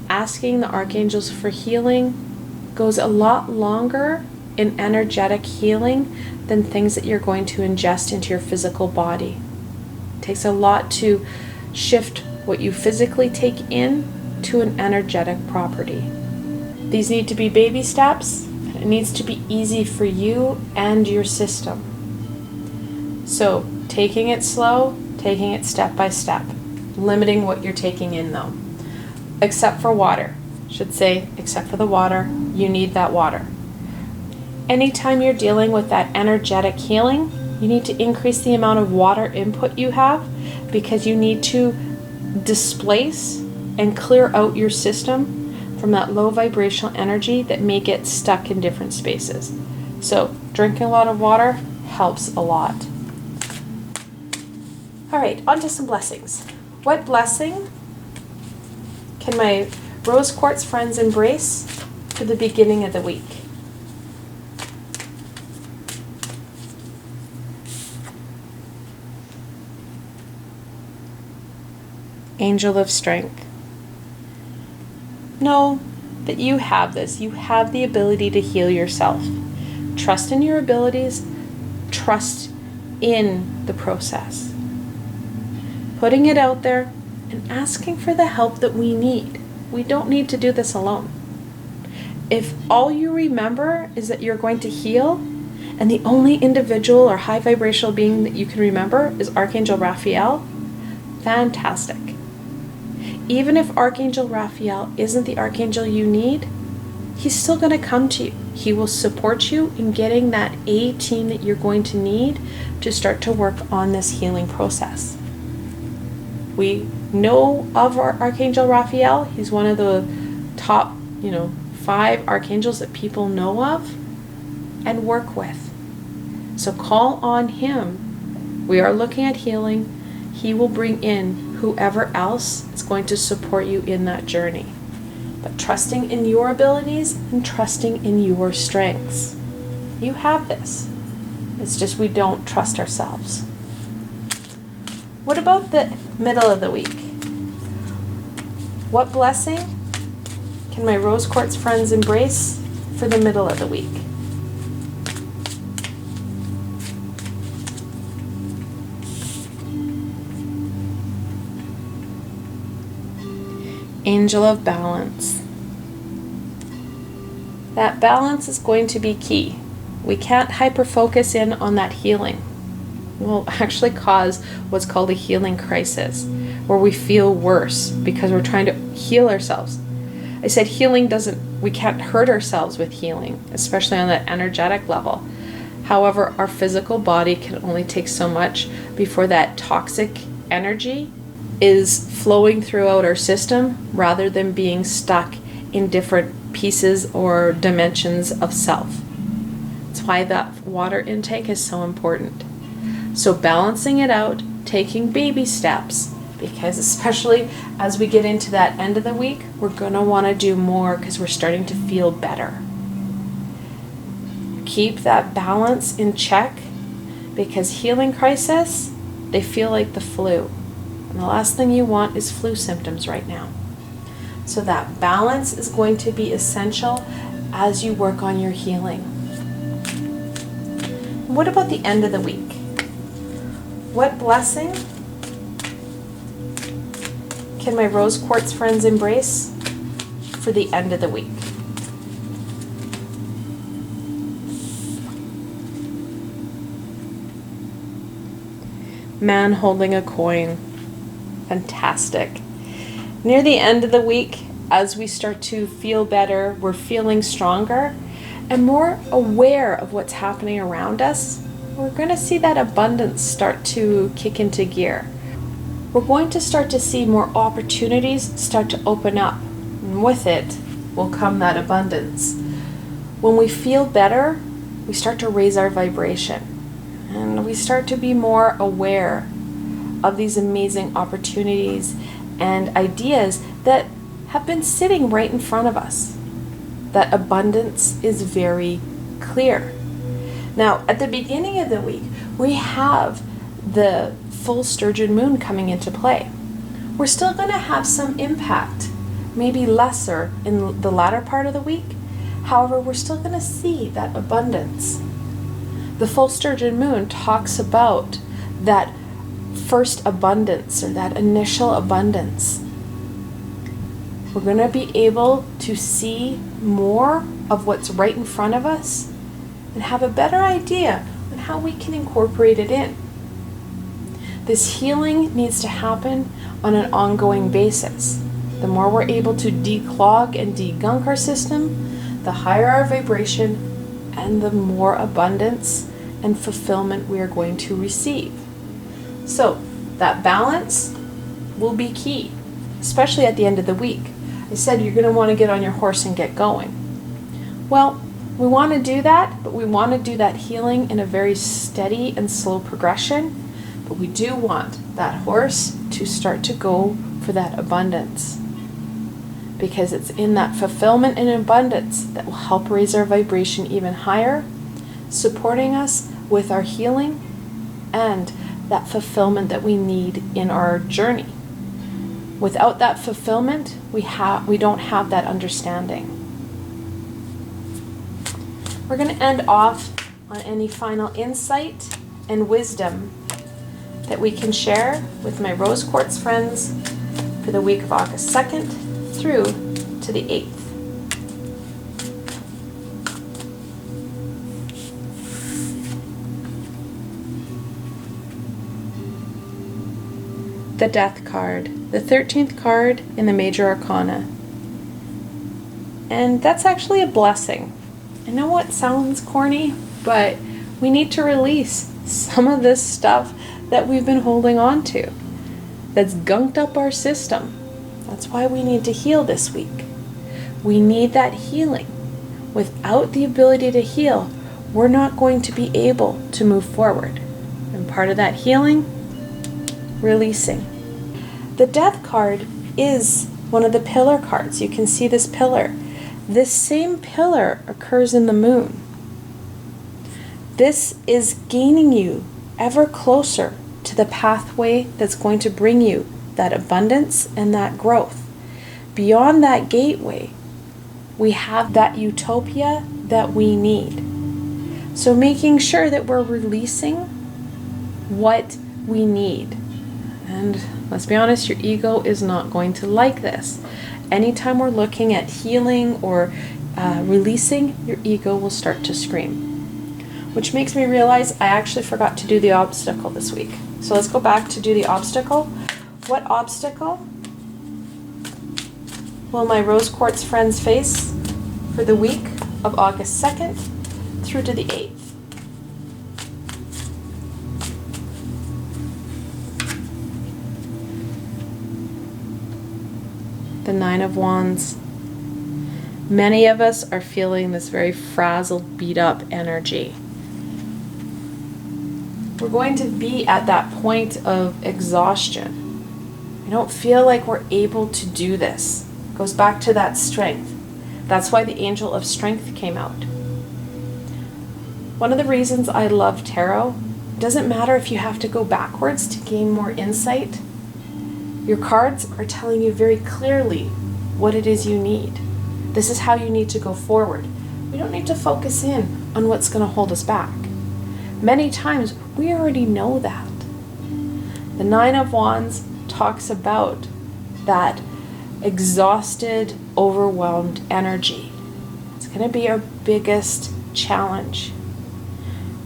asking the archangels for healing goes a lot longer in energetic healing than things that you're going to ingest into your physical body. It takes a lot to shift what you physically take in to an energetic property. These need to be baby steps. It needs to be easy for you and your system. So taking it slow, taking it step by step, limiting what you're taking in though. Except for water. Should say, except for the water, you need that water. Anytime you're dealing with that energetic healing, you need to increase the amount of water input you have, because you need to displace and clear out your system from that low vibrational energy that may get stuck in different spaces. So drinking a lot of water helps a lot. All right, on to some blessings. What blessing can my rose quartz friends embrace for the beginning of the week? Angel of Strength. Know that you have this. You have the ability to heal yourself. Trust in your abilities. Trust in the process. Putting it out there and asking for the help that we need. We don't need to do this alone. If all you remember is that you're going to heal, and the only individual or high vibrational being that you can remember is Archangel Raphael, fantastic. Even if Archangel Raphael isn't the archangel you need, he's still going to come to you. He will support you in getting that A team that you're going to need to start to work on this healing process. We know of our Archangel Raphael. He's one of the top, 5 archangels that people know of and work with. So call on him. We are looking at healing. He will bring in whoever else is going to support you in that journey. But trusting in your abilities and trusting in your strengths. You have this. It's just we don't trust ourselves. What about the middle of the week? What blessing can my rose quartz friends embrace for the middle of the week? Angel of Balance. That balance is going to be key. We can't hyper-focus in on that healing. We'll actually cause what's called a healing crisis, where we feel worse because we're trying to heal ourselves. I said we can't hurt ourselves with healing, especially on that energetic level. However, our physical body can only take so much before that toxic energy is flowing throughout our system rather than being stuck in different pieces or dimensions of self. That's why that water intake is so important. So balancing it out, taking baby steps, because especially as we get into that end of the week, we're going to want to do more because we're starting to feel better. Keep that balance in check, because healing crisis, they feel like the flu. And the last thing you want is flu symptoms right now. So that balance is going to be essential as you work on your healing. What about the end of the week? What blessing can my rose quartz friends embrace for the end of the week? Man holding a coin. Fantastic. Near the end of the week, as we start to feel better, we're feeling stronger and more aware of what's happening around us, we're going to see that abundance start to kick into gear. We're going to start to see more opportunities start to open up, and with it will come that abundance. When we feel better, we start to raise our vibration, and we start to be more aware of these amazing opportunities and ideas that have been sitting right in front of us. That abundance is very clear. Now, at the beginning of the week, we have the full sturgeon moon coming into play. We're still going to have some impact, maybe lesser in the latter part of the week. However, we're still going to see that abundance. The full sturgeon moon talks about that first abundance, or that initial abundance. We're going to be able to see more of what's right in front of us and have a better idea on how we can incorporate it in. This healing needs to happen on an ongoing basis. The more we're able to declog and degunk our system, the higher our vibration and the more abundance and fulfillment we are going to receive. So that balance will be key, especially at the end of the week. I said you're going to want to get on your horse and get going. Well, we want to do that, but we want to do that healing in a very steady and slow progression. But we do want that horse to start to go for that abundance, because it's in that fulfillment and abundance that will help raise our vibration even higher, supporting us with our healing and that fulfillment that we need in our journey. Without that fulfillment, we don't have that understanding. We're going to end off on any final insight and wisdom that we can share with my rose quartz friends for the week of August 2nd through to the 8th. The Death card, the 13th card in the Major Arcana. And that's actually a blessing. I know it sounds corny, but we need to release some of this stuff that we've been holding on to that's gunked up our system. That's why we need to heal this week. We need that healing. Without the ability to heal, we're not going to be able to move forward. And part of that healing, releasing. The Death card is one of the pillar cards. You can see this pillar. This same pillar occurs in the moon. This is gaining you ever closer to the pathway that's going to bring you that abundance and that growth. Beyond that gateway, we have that utopia that we need. So making sure that we're releasing what we need. And let's be honest, your ego is not going to like this. Anytime we're looking at healing or releasing, your ego will start to scream. Which makes me realize I actually forgot to do the obstacle this week. So let's go back to do the obstacle. What obstacle will my rose quartz friends face for the week of August 2nd through to the 8th? The Nine of Wands. Many of us are feeling this very frazzled, beat up energy. We're going to be at that point of exhaustion. We don't feel like we're able to do this. It goes back to that strength. That's why the Angel of Strength came out. One of the reasons I love tarot, it doesn't matter if you have to go backwards to gain more insight. Your cards are telling you very clearly what it is you need. This is how you need to go forward. We don't need to focus in on what's going to hold us back. Many times we already know that. The Nine of Wands talks about that exhausted, overwhelmed energy. It's going to be our biggest challenge.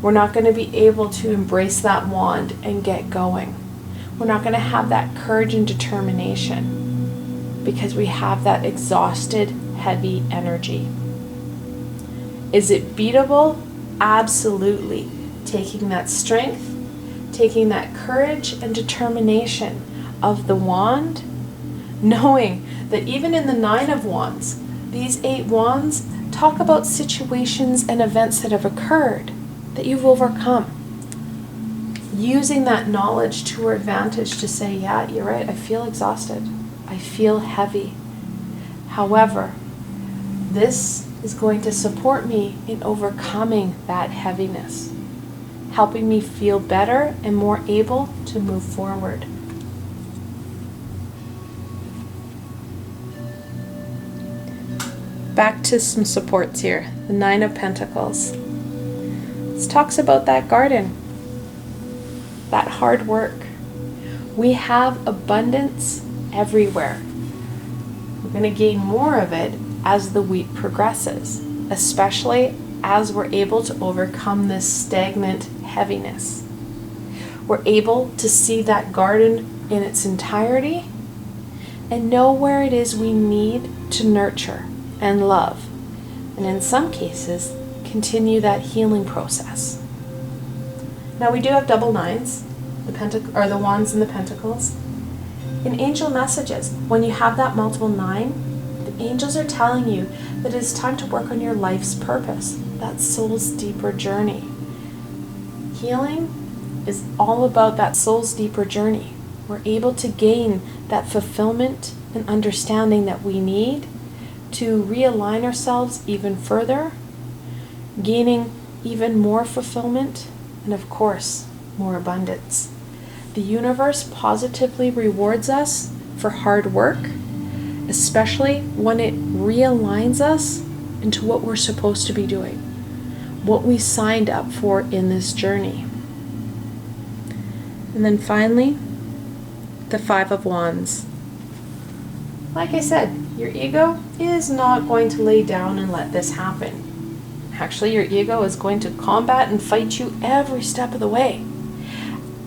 We're not going to be able to embrace that wand and get going. We're not going to have that courage and determination because we have that exhausted, heavy energy. Is it beatable? Absolutely. Taking that strength, taking that courage and determination of the wand, knowing that even in the Nine of Wands, these 8 wands talk about situations and events that have occurred that you've overcome. Using that knowledge to our advantage to say, yeah, you're right, I feel exhausted. I feel heavy. However, this is going to support me in overcoming that heaviness, helping me feel better and more able to move forward. Back to some supports here. The Nine of Pentacles. This talks about that garden, that hard work. We have abundance everywhere. We're going to gain more of it as the week progresses, especially as we're able to overcome this stagnant heaviness. We're able to see that garden in its entirety and know where it is we need to nurture and love, and in some cases, continue that healing process. Now we do have double nines, the wands and the pentacles. In angel messages, when you have that multiple 9, the angels are telling you that it's time to work on your life's purpose, that soul's deeper journey. Healing is all about that soul's deeper journey. We're able to gain that fulfillment and understanding that we need to realign ourselves even further, gaining even more fulfillment, and of course, more abundance. The universe positively rewards us for hard work, especially when it realigns us into what we're supposed to be doing, what we signed up for in this journey. And then finally, the Five of Wands. Like I said, your ego is not going to lay down and let this happen. Actually, your ego is going to combat and fight you every step of the way,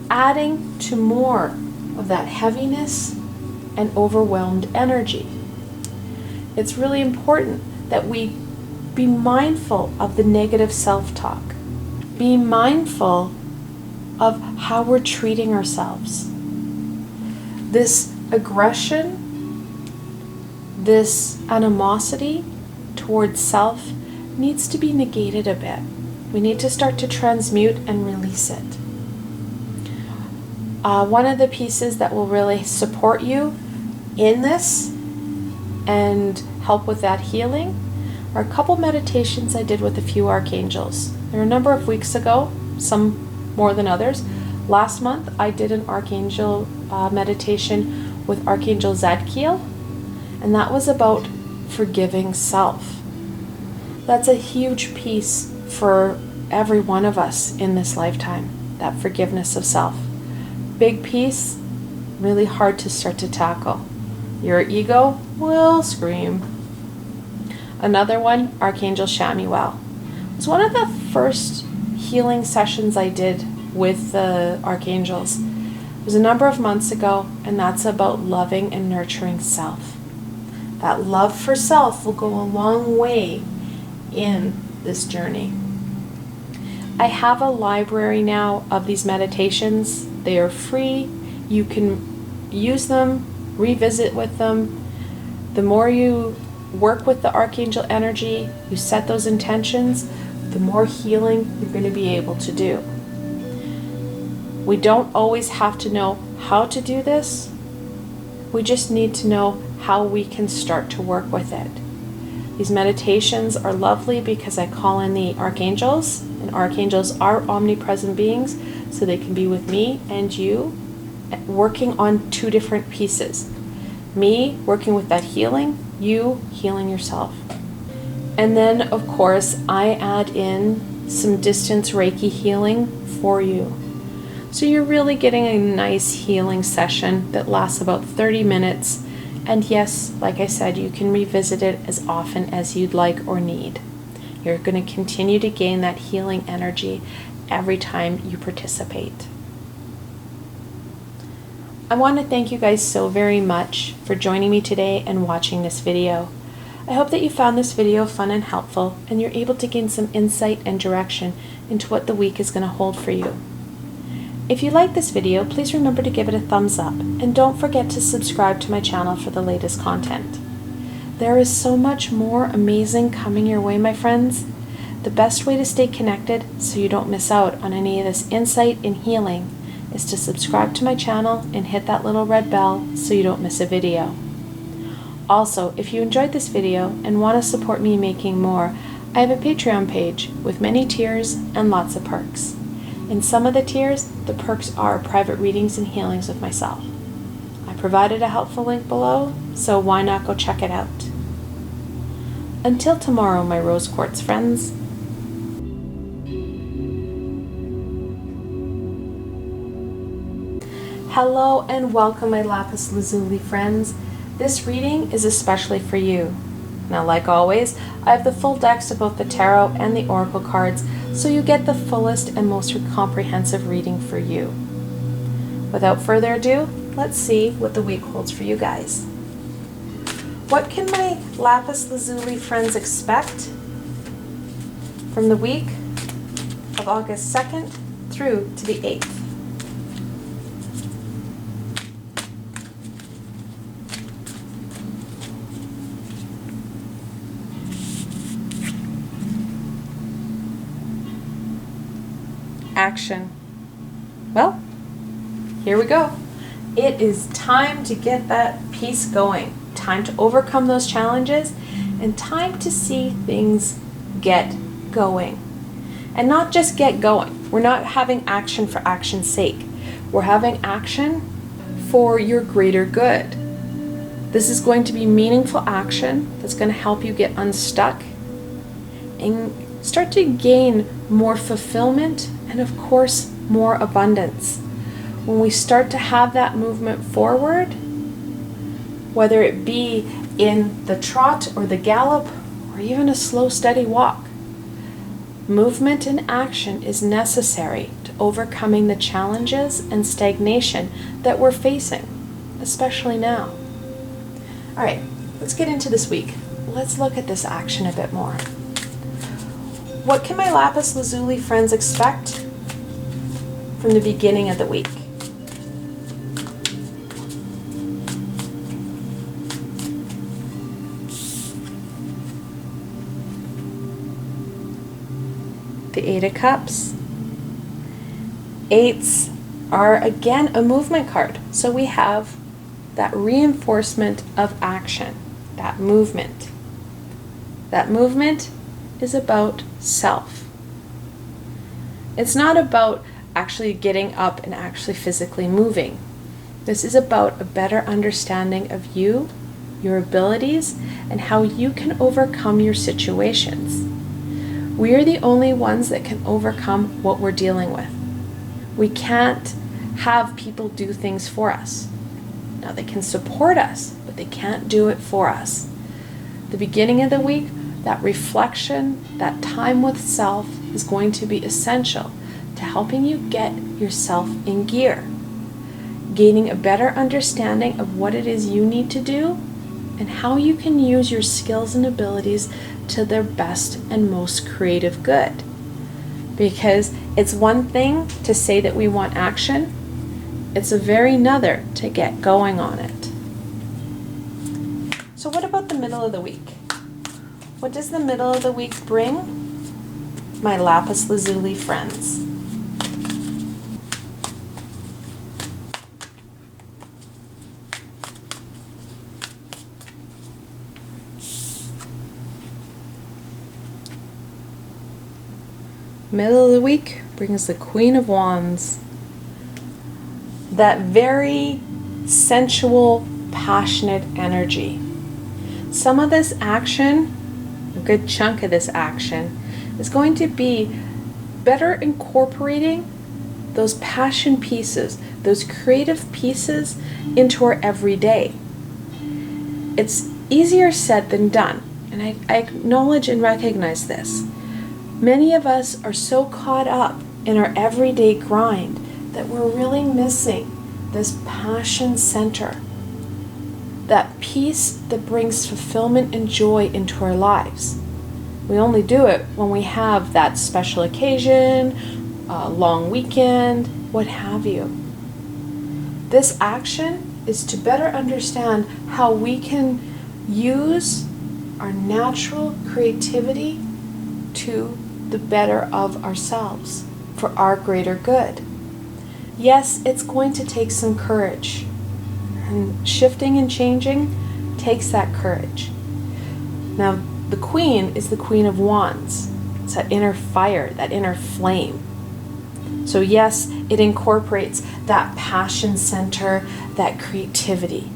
adding to more of that heaviness and overwhelmed energy. It's really important that we be mindful of the negative self-talk. Be mindful of how we're treating ourselves. This aggression, this animosity towards self needs to be negated a bit. We need to start to transmute and release it. One of the pieces that will really support you in this and help with that healing are a couple meditations I did with a few archangels. There are a number of weeks ago, some more than others. Last month I did an archangel meditation with Archangel Zadkiel, and that was about forgiving self. That's a huge piece for every one of us in this lifetime, that forgiveness of self. Big piece, really hard to start to tackle. Your ego will scream. Another one, Archangel Shamuel. It was one of the first healing sessions I did with the archangels. It was a number of months ago, and that's about loving and nurturing self. That love for self will go a long way in this journey. I have a library now of these meditations. They are free. You can use them, revisit with them. The more you work with the archangel energy, you set those intentions, the more healing you're going to be able to do. We don't always have to know how to do this. We just need to know how we can start to work with it. These meditations are lovely because I call in the archangels, and archangels are omnipresent beings, so they can be with me and you, working on two different pieces. Me working with that healing, you healing yourself. And then, of course, I add in some distance Reiki healing for you. So you're really getting a nice healing session that lasts about 30 minutes. And yes, like I said, you can revisit it as often as you'd like or need. You're going to continue to gain that healing energy every time you participate. I want to thank you guys so very much for joining me today and watching this video. I hope that you found this video fun and helpful, and you're able to gain some insight and direction into what the week is going to hold for you. If you like this video, please remember to give it a thumbs up, and don't forget to subscribe to my channel for the latest content. There is so much more amazing coming your way, my friends. The best way to stay connected so you don't miss out on any of this insight and healing is to subscribe to my channel and hit that little red bell so you don't miss a video. Also, if you enjoyed this video and want to support me making more, I have a Patreon page with many tiers and lots of perks. In some of the tiers, the perks are private readings and healings with myself. I provided a helpful link below, so why not go check it out? Until tomorrow, my rose quartz friends. Hello and welcome, my Lapis Lazuli friends. This reading is especially for you. Now, like always, I have the full decks of both the tarot and the oracle cards, so you get the fullest and most comprehensive reading for you. Without further ado, let's see what the week holds for you guys. What can my Lapis Lazuli friends expect from the week of August 2nd through to the 8th? Action. Well, here we go. It is time to get that piece going. Time to overcome those challenges and time to see things get going. And not just get going. We're not having action for action's sake. We're having action for your greater good. This is going to be meaningful action that's going to help you get unstuck and start to gain more fulfillment and, of course, more abundance. When we start to have that movement forward, whether it be in the trot or the gallop or even a slow, steady walk, movement and action is necessary to overcoming the challenges and stagnation that we're facing, especially now. All right, let's get into this week. Let's look at this action a bit more. What can my Lapis Lazuli friends expect from the beginning of the week? The Eight of Cups. Eights are again a movement card. So we have that reinforcement of action, that movement. That movement is about self. It's not about actually getting up and actually physically moving. This is about a better understanding of you, your abilities, and how you can overcome your situations. We are the only ones that can overcome what we're dealing with. We can't have people do things for us. Now, they can support us, but but they can't do it for us. The beginning of the week, that reflection, that time with self is going to be essential to helping you get yourself in gear, gaining a better understanding of what it is you need to do and how you can use your skills and abilities to their best and most creative good. Because it's one thing to say that we want action, it's a very another to get going on it. So what about the middle of the week? What does the middle of the week bring? My Lapis Lazuli friends. Middle of the week brings the Queen of Wands. That very sensual, passionate energy. Some of this action, a good chunk of this action, is going to be better incorporating those passion pieces, those creative pieces into our everyday. It's easier said than done, and I acknowledge and recognize this. Many of us are so caught up in our everyday grind that we're really missing this passion center, that piece that brings fulfillment and joy into our lives. We only do it when we have that special occasion, a long weekend, what have you. This action is to better understand how we can use our natural creativity to the better of ourselves, for our greater good. Yes, it's going to take some courage, and shifting and changing takes that courage. Now, the Queen is the Queen of Wands. It's that inner fire, that inner flame. So yes, it incorporates that passion center, that creativity.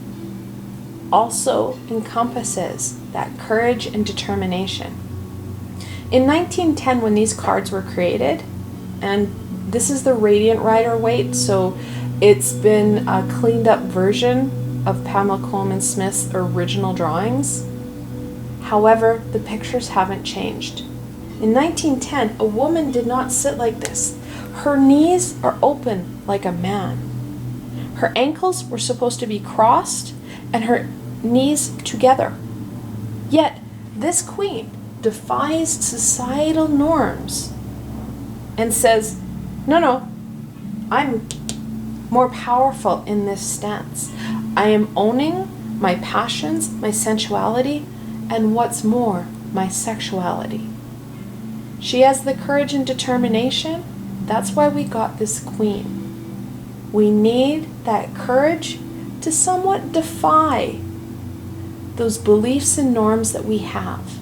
Also encompasses that courage and determination. In 1910, when these cards were created, and this is the Radiant Rider Waite, so it's been a cleaned up version of Pamela Coleman Smith's original drawings. However, the pictures haven't changed. In 1910, a woman did not sit like this. Her knees are open like a man. Her ankles were supposed to be crossed and her knees together. Yet, this queen defies societal norms and says, no, I'm more powerful in this stance. I am owning my passions, my sensuality, and what's more, my sexuality. She has the courage and determination. That's why we got this queen. We need that courage to somewhat defy those beliefs and norms that we have.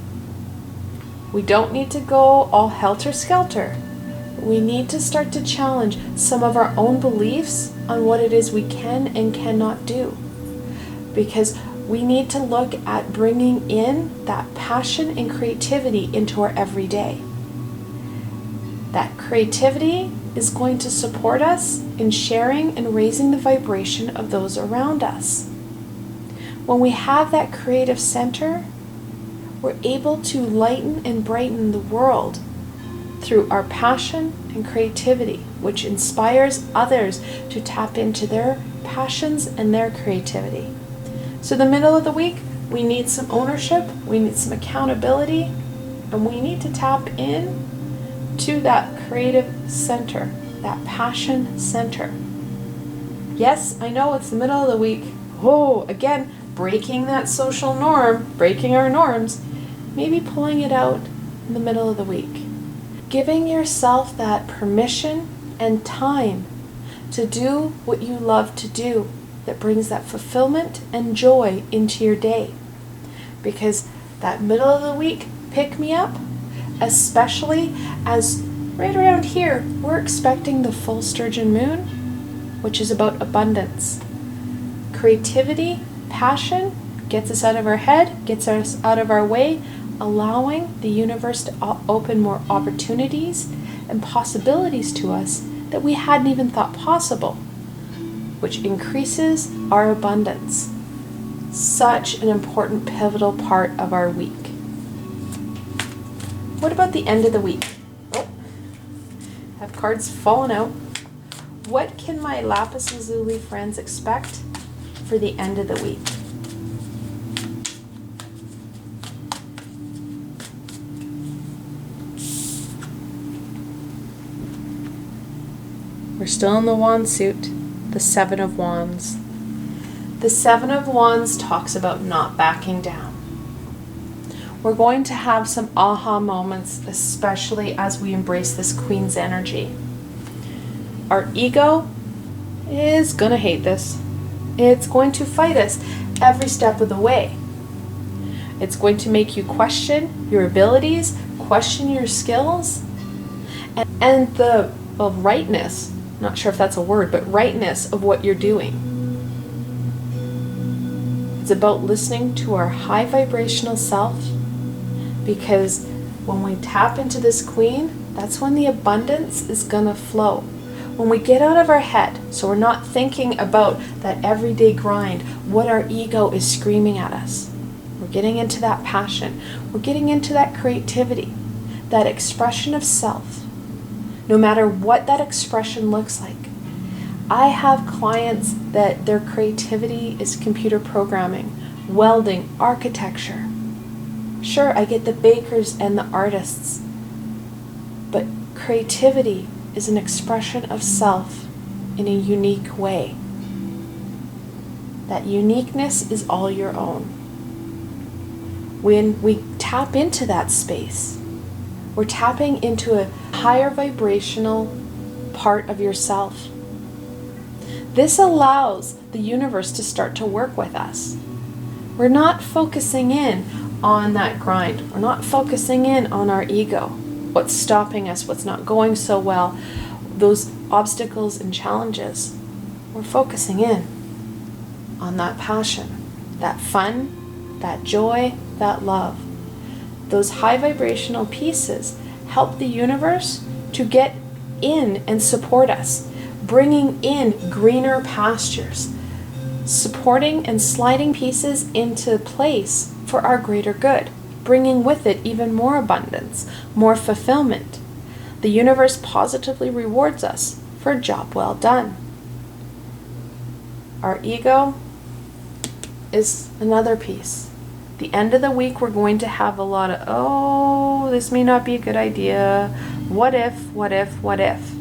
We don't need to go all helter-skelter. We need to start to challenge some of our own beliefs on what it is we can and cannot do. Because we need to look at bringing in that passion and creativity into our everyday. That creativity is going to support us in sharing and raising the vibration of those around us. When we have that creative center, we're able to lighten and brighten the world through our passion and creativity, which inspires others to tap into their passions and their creativity. So the middle of the week, we need some ownership, we need some accountability, and we need to tap in to that creative center, that passion center. Yes, I know it's the middle of the week. Oh, again, breaking that social norm, breaking our norms, maybe pulling it out in the middle of the week. Giving yourself that permission and time to do what you love to do that brings that fulfillment and joy into your day. Because that middle of the week pick-me-up, especially as right around here, we're expecting the full sturgeon moon, which is about abundance. Creativity, passion, gets us out of our head, gets us out of our way, allowing the universe to open more opportunities and possibilities to us that we hadn't even thought possible, which increases our abundance. such an important, pivotal part of our week. What about the end of the week? Oh, have cards fallen out. What can my Lapis Lazuli friends expect for the end of the week? We're still in the wand suit, the Seven of Wands. The Seven of Wands talks about not backing down. We're going to have some aha moments, especially as we embrace this Queen's energy. Our ego is going to hate this. It's going to fight us every step of the way. It's going to make you question your abilities, question your skills, and the rightness, not sure if that's a word, but rightness of what you're doing. It's about listening to our high vibrational self, because when we tap into this Queen, that's when the abundance is going to flow. When we get out of our head, so we're not thinking about that everyday grind, what our ego is screaming at us. We're getting into that passion. We're getting into that creativity, that expression of self, no matter what that expression looks like. I have clients that their creativity is computer programming, welding, architecture. Sure, I get the bakers and the artists, but creativity is an expression of self in a unique way. That uniqueness is all your own. When we tap into that space, we're tapping into a higher vibrational part of yourself. This allows the universe to start to work with us. We're not focusing in on that grind. We're not focusing in on our ego, what's stopping us, what's not going so well, those obstacles and challenges. We're focusing in on that passion, that fun, that joy, that love. Those high vibrational pieces help the universe to get in and support us, bringing in greener pastures, supporting and sliding pieces into place for our greater good, bringing with it even more abundance, more fulfillment. The universe positively rewards us for a job well done. Our ego is another piece. The end of the week, we're going to have a lot of, oh, this may not be a good idea. What if, what if, what if?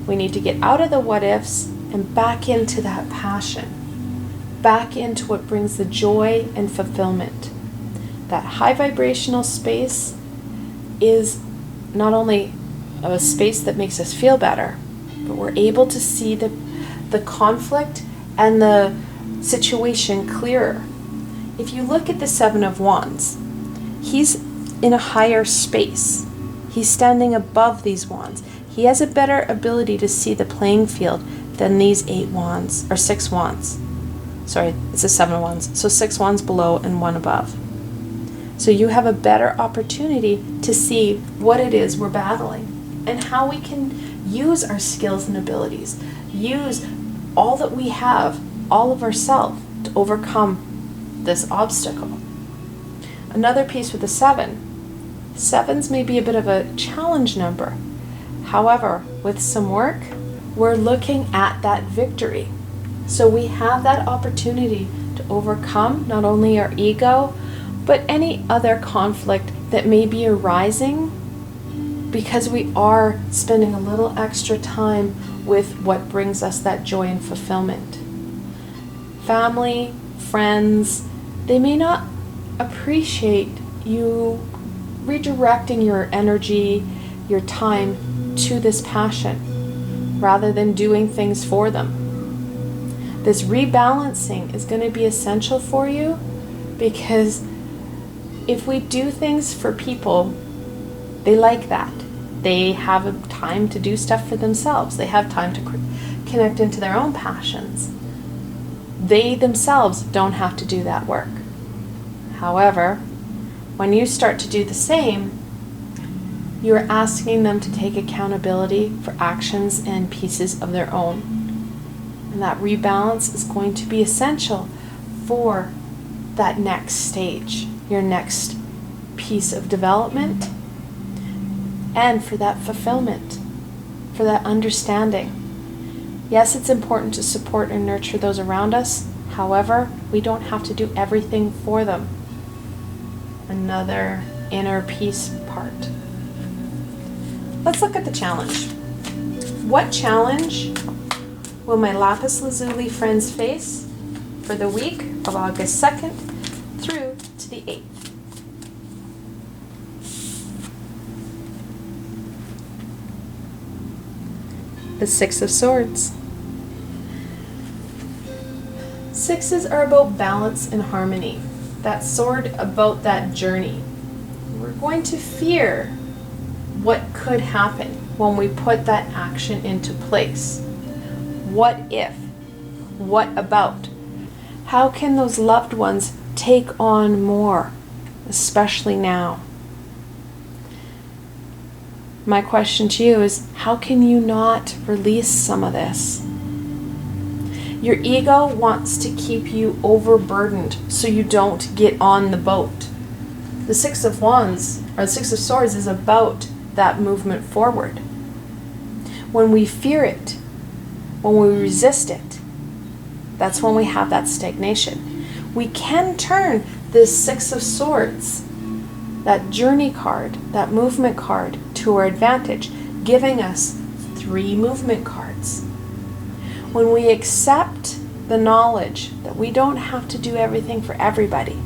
We need to get out of the what ifs and back into that passion, back into what brings the joy and fulfillment. That high vibrational space is not only a space that makes us feel better, but we're able to see the conflict and the situation clearer. If you look at the Seven of Wands, he's in a higher space. He's standing above these wands. He has a better ability to see the playing field than these 8 wands, or 6 wands. Sorry, it's a 7 of wands. So 6 wands below and 1 above. So you have a better opportunity to see what it is we're battling and how we can use our skills and abilities, use all that we have, all of ourselves, to overcome this obstacle. Another piece with the 7. 7s may be a bit of a challenge number. However, with some work, we're looking at that victory. So we have that opportunity to overcome not only our ego, but any other conflict that may be arising, because we are spending a little extra time with what brings us that joy and fulfillment. Family, friends, they may not appreciate you redirecting your energy, your time to this passion, rather than doing things for them. This rebalancing is going to be essential for you, because if we do things for people, they like that. They have a time to do stuff for themselves. They have time to connect into their own passions. They themselves don't have to do that work. However, when you start to do the same, you're asking them to take accountability for actions and pieces of their own. And that rebalance is going to be essential for that next stage, your next piece of development, and for that fulfillment, for that understanding. Yes, it's important to support and nurture those around us. However, we don't have to do everything for them. Another inner peace part. Let's look at the challenge. What challenge will my Lapis Lazuli friends face for the week of August 2nd through to the 8th? The Six of Swords. Sixes are about balance and harmony. That sword about that journey. We're going to fear what could happen when we put that action into place. What if? What about? How can those loved ones take on more, especially now? My question to you is, how can you not release some of this? Your ego wants to keep you overburdened so you don't get on the boat. The Six of Wands, or the Six of Swords, is about that movement forward. When we fear it, when we resist it, that's when we have that stagnation. We can turn this Six of Swords, that journey card, that movement card, to our advantage, giving us 3 movement cards. When we accept the knowledge that we don't have to do everything for everybody,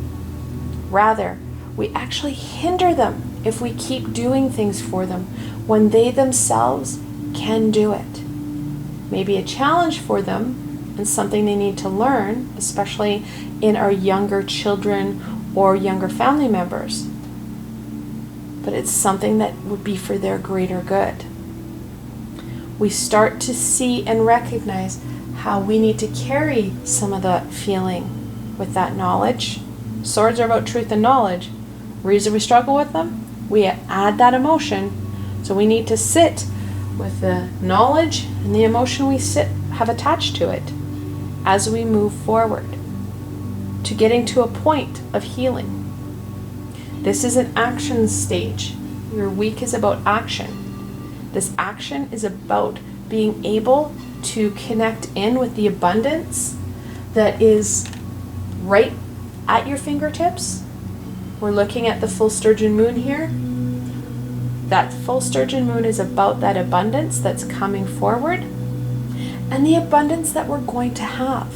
rather, we actually hinder them if we keep doing things for them when they themselves can do it. Maybe a challenge for them and something they need to learn, especially in our younger children or younger family members. But it's something that would be for their greater good. We start to see and recognize how we need to carry some of the feeling with that knowledge. Swords are about truth and knowledge. Reason we struggle with them, we add that emotion. So we need to sit with the knowledge and the emotion we have attached to it as we move forward to getting to a point of healing. This is an action stage. Your week is about action. This action is about being able to connect in with the abundance that is right at your fingertips. We're looking at the full sturgeon moon here. That full sturgeon moon is about that abundance that's coming forward and the abundance that we're going to have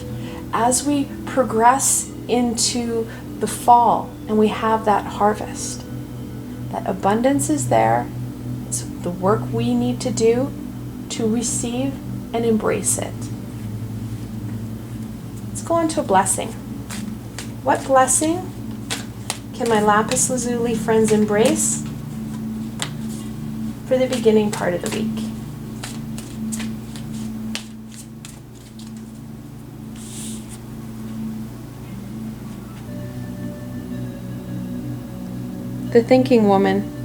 as we progress into the fall and we have that harvest. That abundance is there. It's the work we need to do to receive and embrace it. Let's go on to a blessing. What blessing can my Lapis Lazuli friends embrace for the beginning part of the week? The thinking woman.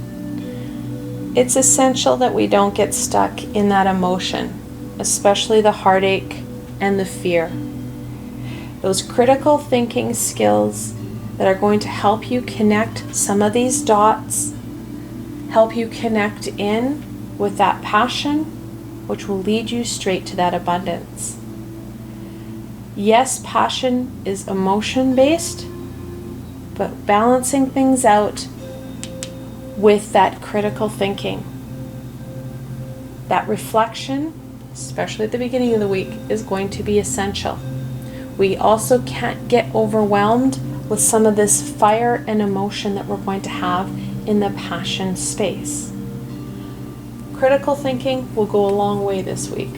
It's essential that we don't get stuck in that emotion, especially the heartache and the fear. Those critical thinking skills that are going to help you connect some of these dots, help you connect in with that passion, which will lead you straight to that abundance. Yes, passion is emotion-based, but balancing things out with that critical thinking. That reflection, especially at the beginning of the week, is going to be essential. We also can't get overwhelmed with some of this fire and emotion that we're going to have in the passion space. Critical thinking will go a long way this week.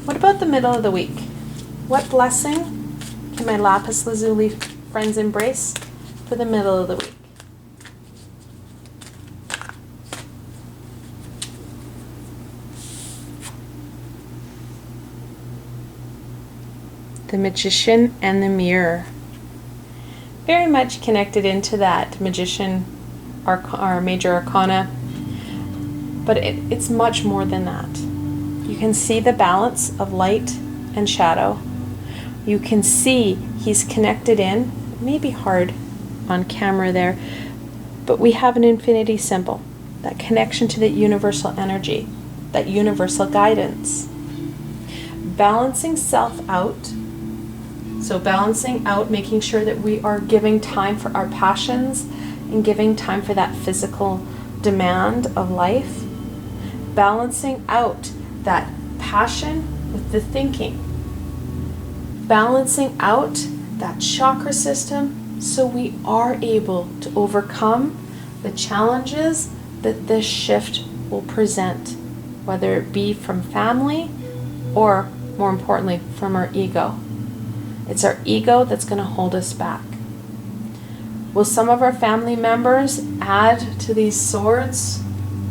What about the middle of the week? What blessing can my Lapis Lazuli friends embrace for the middle of the week? The Magician and the Mirror. Very much connected into that Magician, our major arcana, but it's much more than that. You can see the balance of light and shadow. You can see he's connected in. It may be hard on camera there, but we have an infinity symbol, that connection to that universal energy, that universal guidance. Balancing self out. So balancing out, making sure that we are giving time for our passions and giving time for that physical demand of life. Balancing out that passion with the thinking. Balancing out that chakra system so we are able to overcome the challenges that this shift will present, whether it be from family or, more importantly, from our ego. It's our ego that's going to hold us back. Will some of our family members add to these swords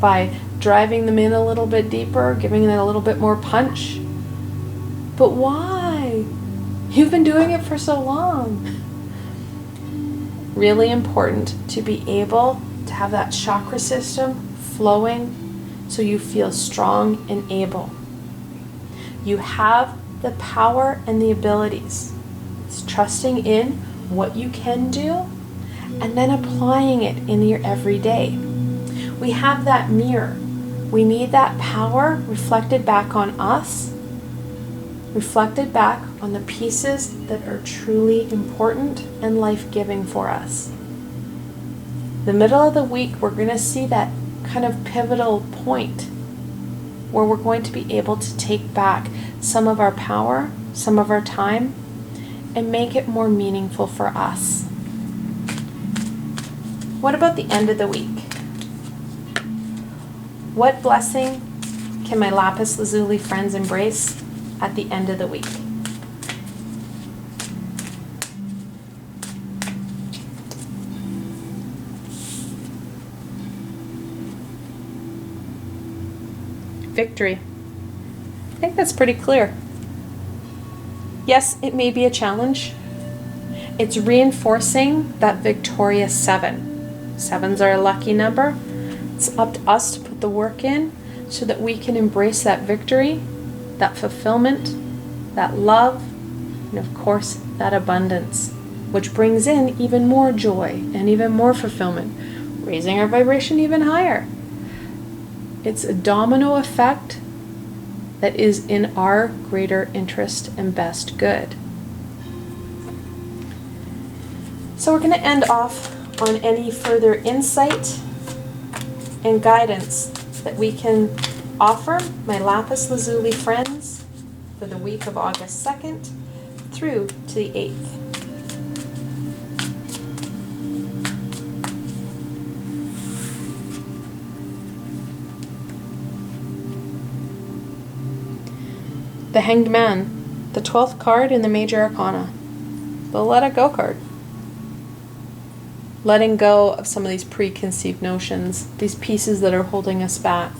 by driving them in a little bit deeper, giving it a little bit more punch? But why? You've been doing it for so long. Really important to be able to have that chakra system flowing so you feel strong and able. You have the power and the abilities. It's trusting in what you can do and then applying it in your everyday. We have that mirror. We need that power reflected back on us, reflected back on the pieces that are truly important and life-giving for us. The middle of the week, we're going to see that kind of pivotal point where we're going to be able to take back some of our power, some of our time, and make it more meaningful for us. What about the end of the week? What blessing can my Lapis Lazuli friends embrace at the end of the week? Victory. I think that's pretty clear. Yes, it may be a challenge. It's reinforcing that victorious 7. 7's our lucky number. It's up to us to put the work in so that we can embrace that victory, that fulfillment, that love, and of course, that abundance, which brings in even more joy and even more fulfillment, raising our vibration even higher. It's a domino effect that is in our greater interest and best good. So we're going to end off on any further insight and guidance that we can offer my Lapis Lazuli friends for the week of August 2nd through to the 8th. The Hanged Man, the 12th card in the Major Arcana, the Let It Go card. Letting go of some of these preconceived notions, these pieces that are holding us back.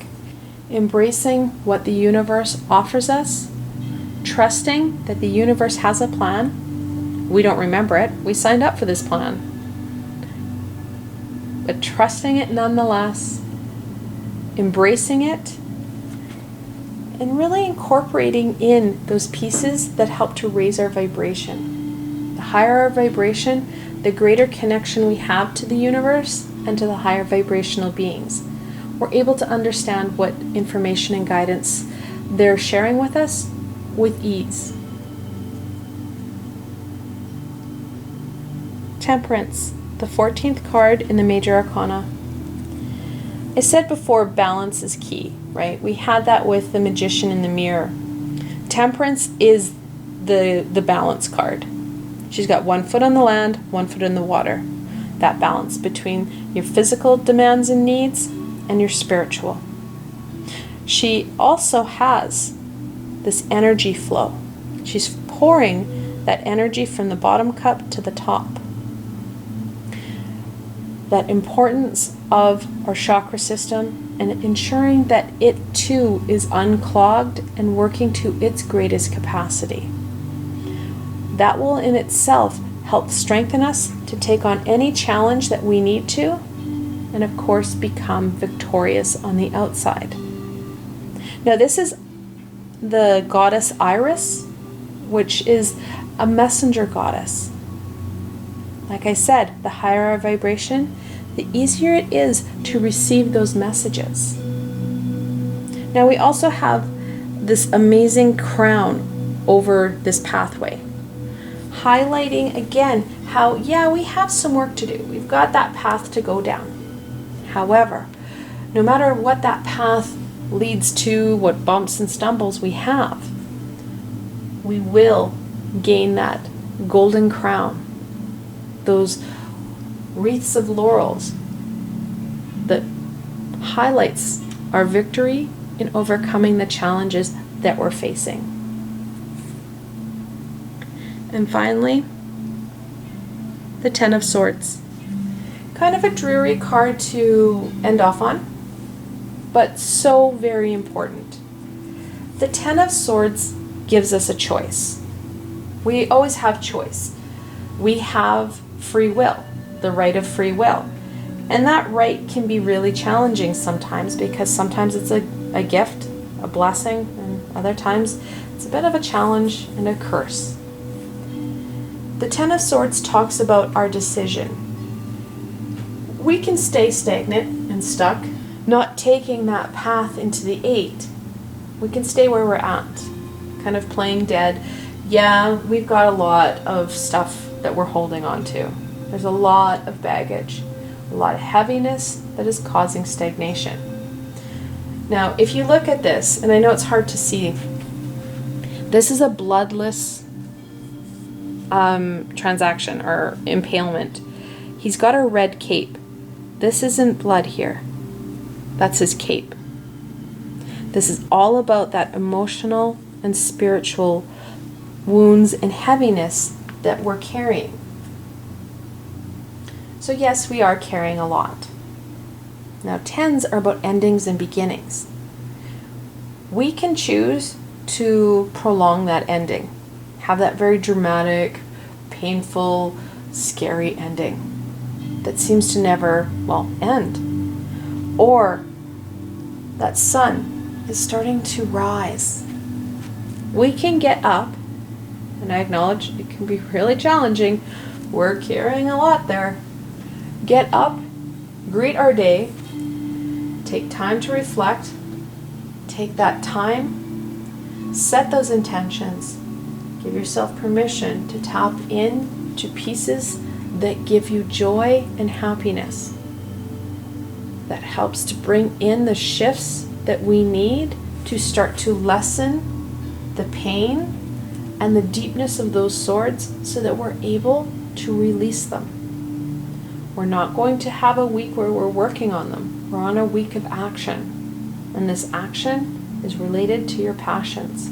Embracing what the universe offers us, trusting that the universe has a plan. We don't remember it. We signed up for this plan. But trusting it nonetheless, embracing it, and really incorporating in those pieces that help to raise our vibration. The higher our vibration, the greater connection we have to the universe and to the higher vibrational beings. We're able to understand what information and guidance they're sharing with us with ease. Temperance, the 14th card in the Major Arcana. I said before, balance is key, right? We had that with the Magician in the Mirror. Temperance is the balance card. She's got 1 foot on the land, 1 foot in the water. That balance between your physical demands and needs and your spiritual. She also has this energy flow. She's pouring that energy from the bottom cup to the top. That importance of our chakra system and ensuring that it too is unclogged and working to its greatest capacity. That will in itself help strengthen us to take on any challenge that we need to, and of course become victorious on the outside. Now this is the goddess Iris, which is a messenger goddess. Like I said, the higher our vibration, the easier it is to receive those messages. Now we also have this amazing crown over this pathway, highlighting again how, yeah, we have some work to do. We've got that path to go down. However, no matter what that path leads to, what bumps and stumbles we have, we will gain that golden crown, those wreaths of laurels that highlights our victory in overcoming the challenges that we're facing. And finally, the Ten of Swords. Kind of a dreary card to end off on, but so very important. The Ten of Swords gives us a choice. We always have choice. We have free will, the right of free will. And that right can be really challenging sometimes, because sometimes it's a gift, a blessing, and other times it's a bit of a challenge and a curse. The Ten of Swords talks about our decision. We can stay stagnant and stuck, not taking that path into the 8. We can stay where we're at, kind of playing dead. Yeah, we've got a lot of stuff that we're holding on to. There's a lot of baggage, a lot of heaviness that is causing stagnation. Now, if you look at this, and I know it's hard to see, this is a bloodless transaction or impalement. He's got a red cape. This isn't blood here. That's his cape. This is all about that emotional and spiritual wounds and heaviness that we're carrying. So yes, we are carrying a lot. Now, 10s are about endings and beginnings. We can choose to prolong that ending, have that very dramatic, painful, scary ending that seems to never, end. Or that sun is starting to rise. We can get up, and I acknowledge it can be really challenging. We're carrying a lot there. Get up, greet our day, take time to reflect, take that time, set those intentions, give yourself permission to tap in to pieces that give you joy and happiness, that helps to bring in the shifts that we need to start to lessen the pain and the deepness of those swords so that we're able to release them. We're not going to have a week where we're working on them. We're on a week of action. And this action is related to your passions.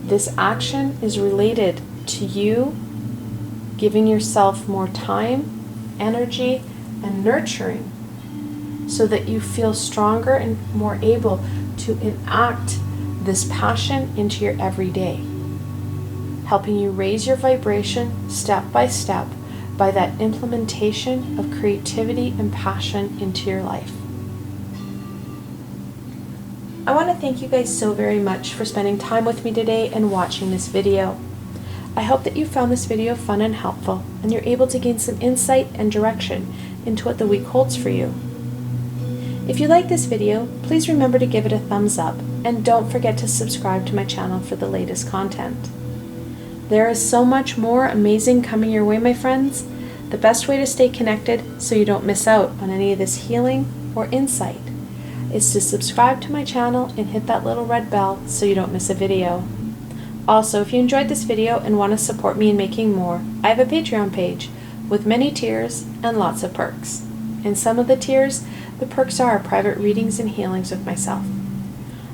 This action is related to you giving yourself more time, energy, and nurturing so that you feel stronger and more able to enact this passion into your everyday, helping you raise your vibration step by step by that implementation of creativity and passion into your life. I want to thank you guys so very much for spending time with me today and watching this video. I hope that you found this video fun and helpful, and you're able to gain some insight and direction into what the week holds for you. If you like this video, please remember to give it a thumbs up, and don't forget to subscribe to my channel for the latest content. There is so much more amazing coming your way, my friends. The best way to stay connected so you don't miss out on any of this healing or insight is to subscribe to my channel and hit that little red bell so you don't miss a video. Also, if you enjoyed this video and want to support me in making more, I have a Patreon page with many tiers and lots of perks. In some of the tiers, the perks are private readings and healings with myself.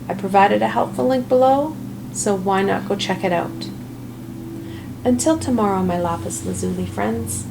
I provided a helpful link below, so why not go check it out. Until tomorrow, my Lapis Lazuli friends.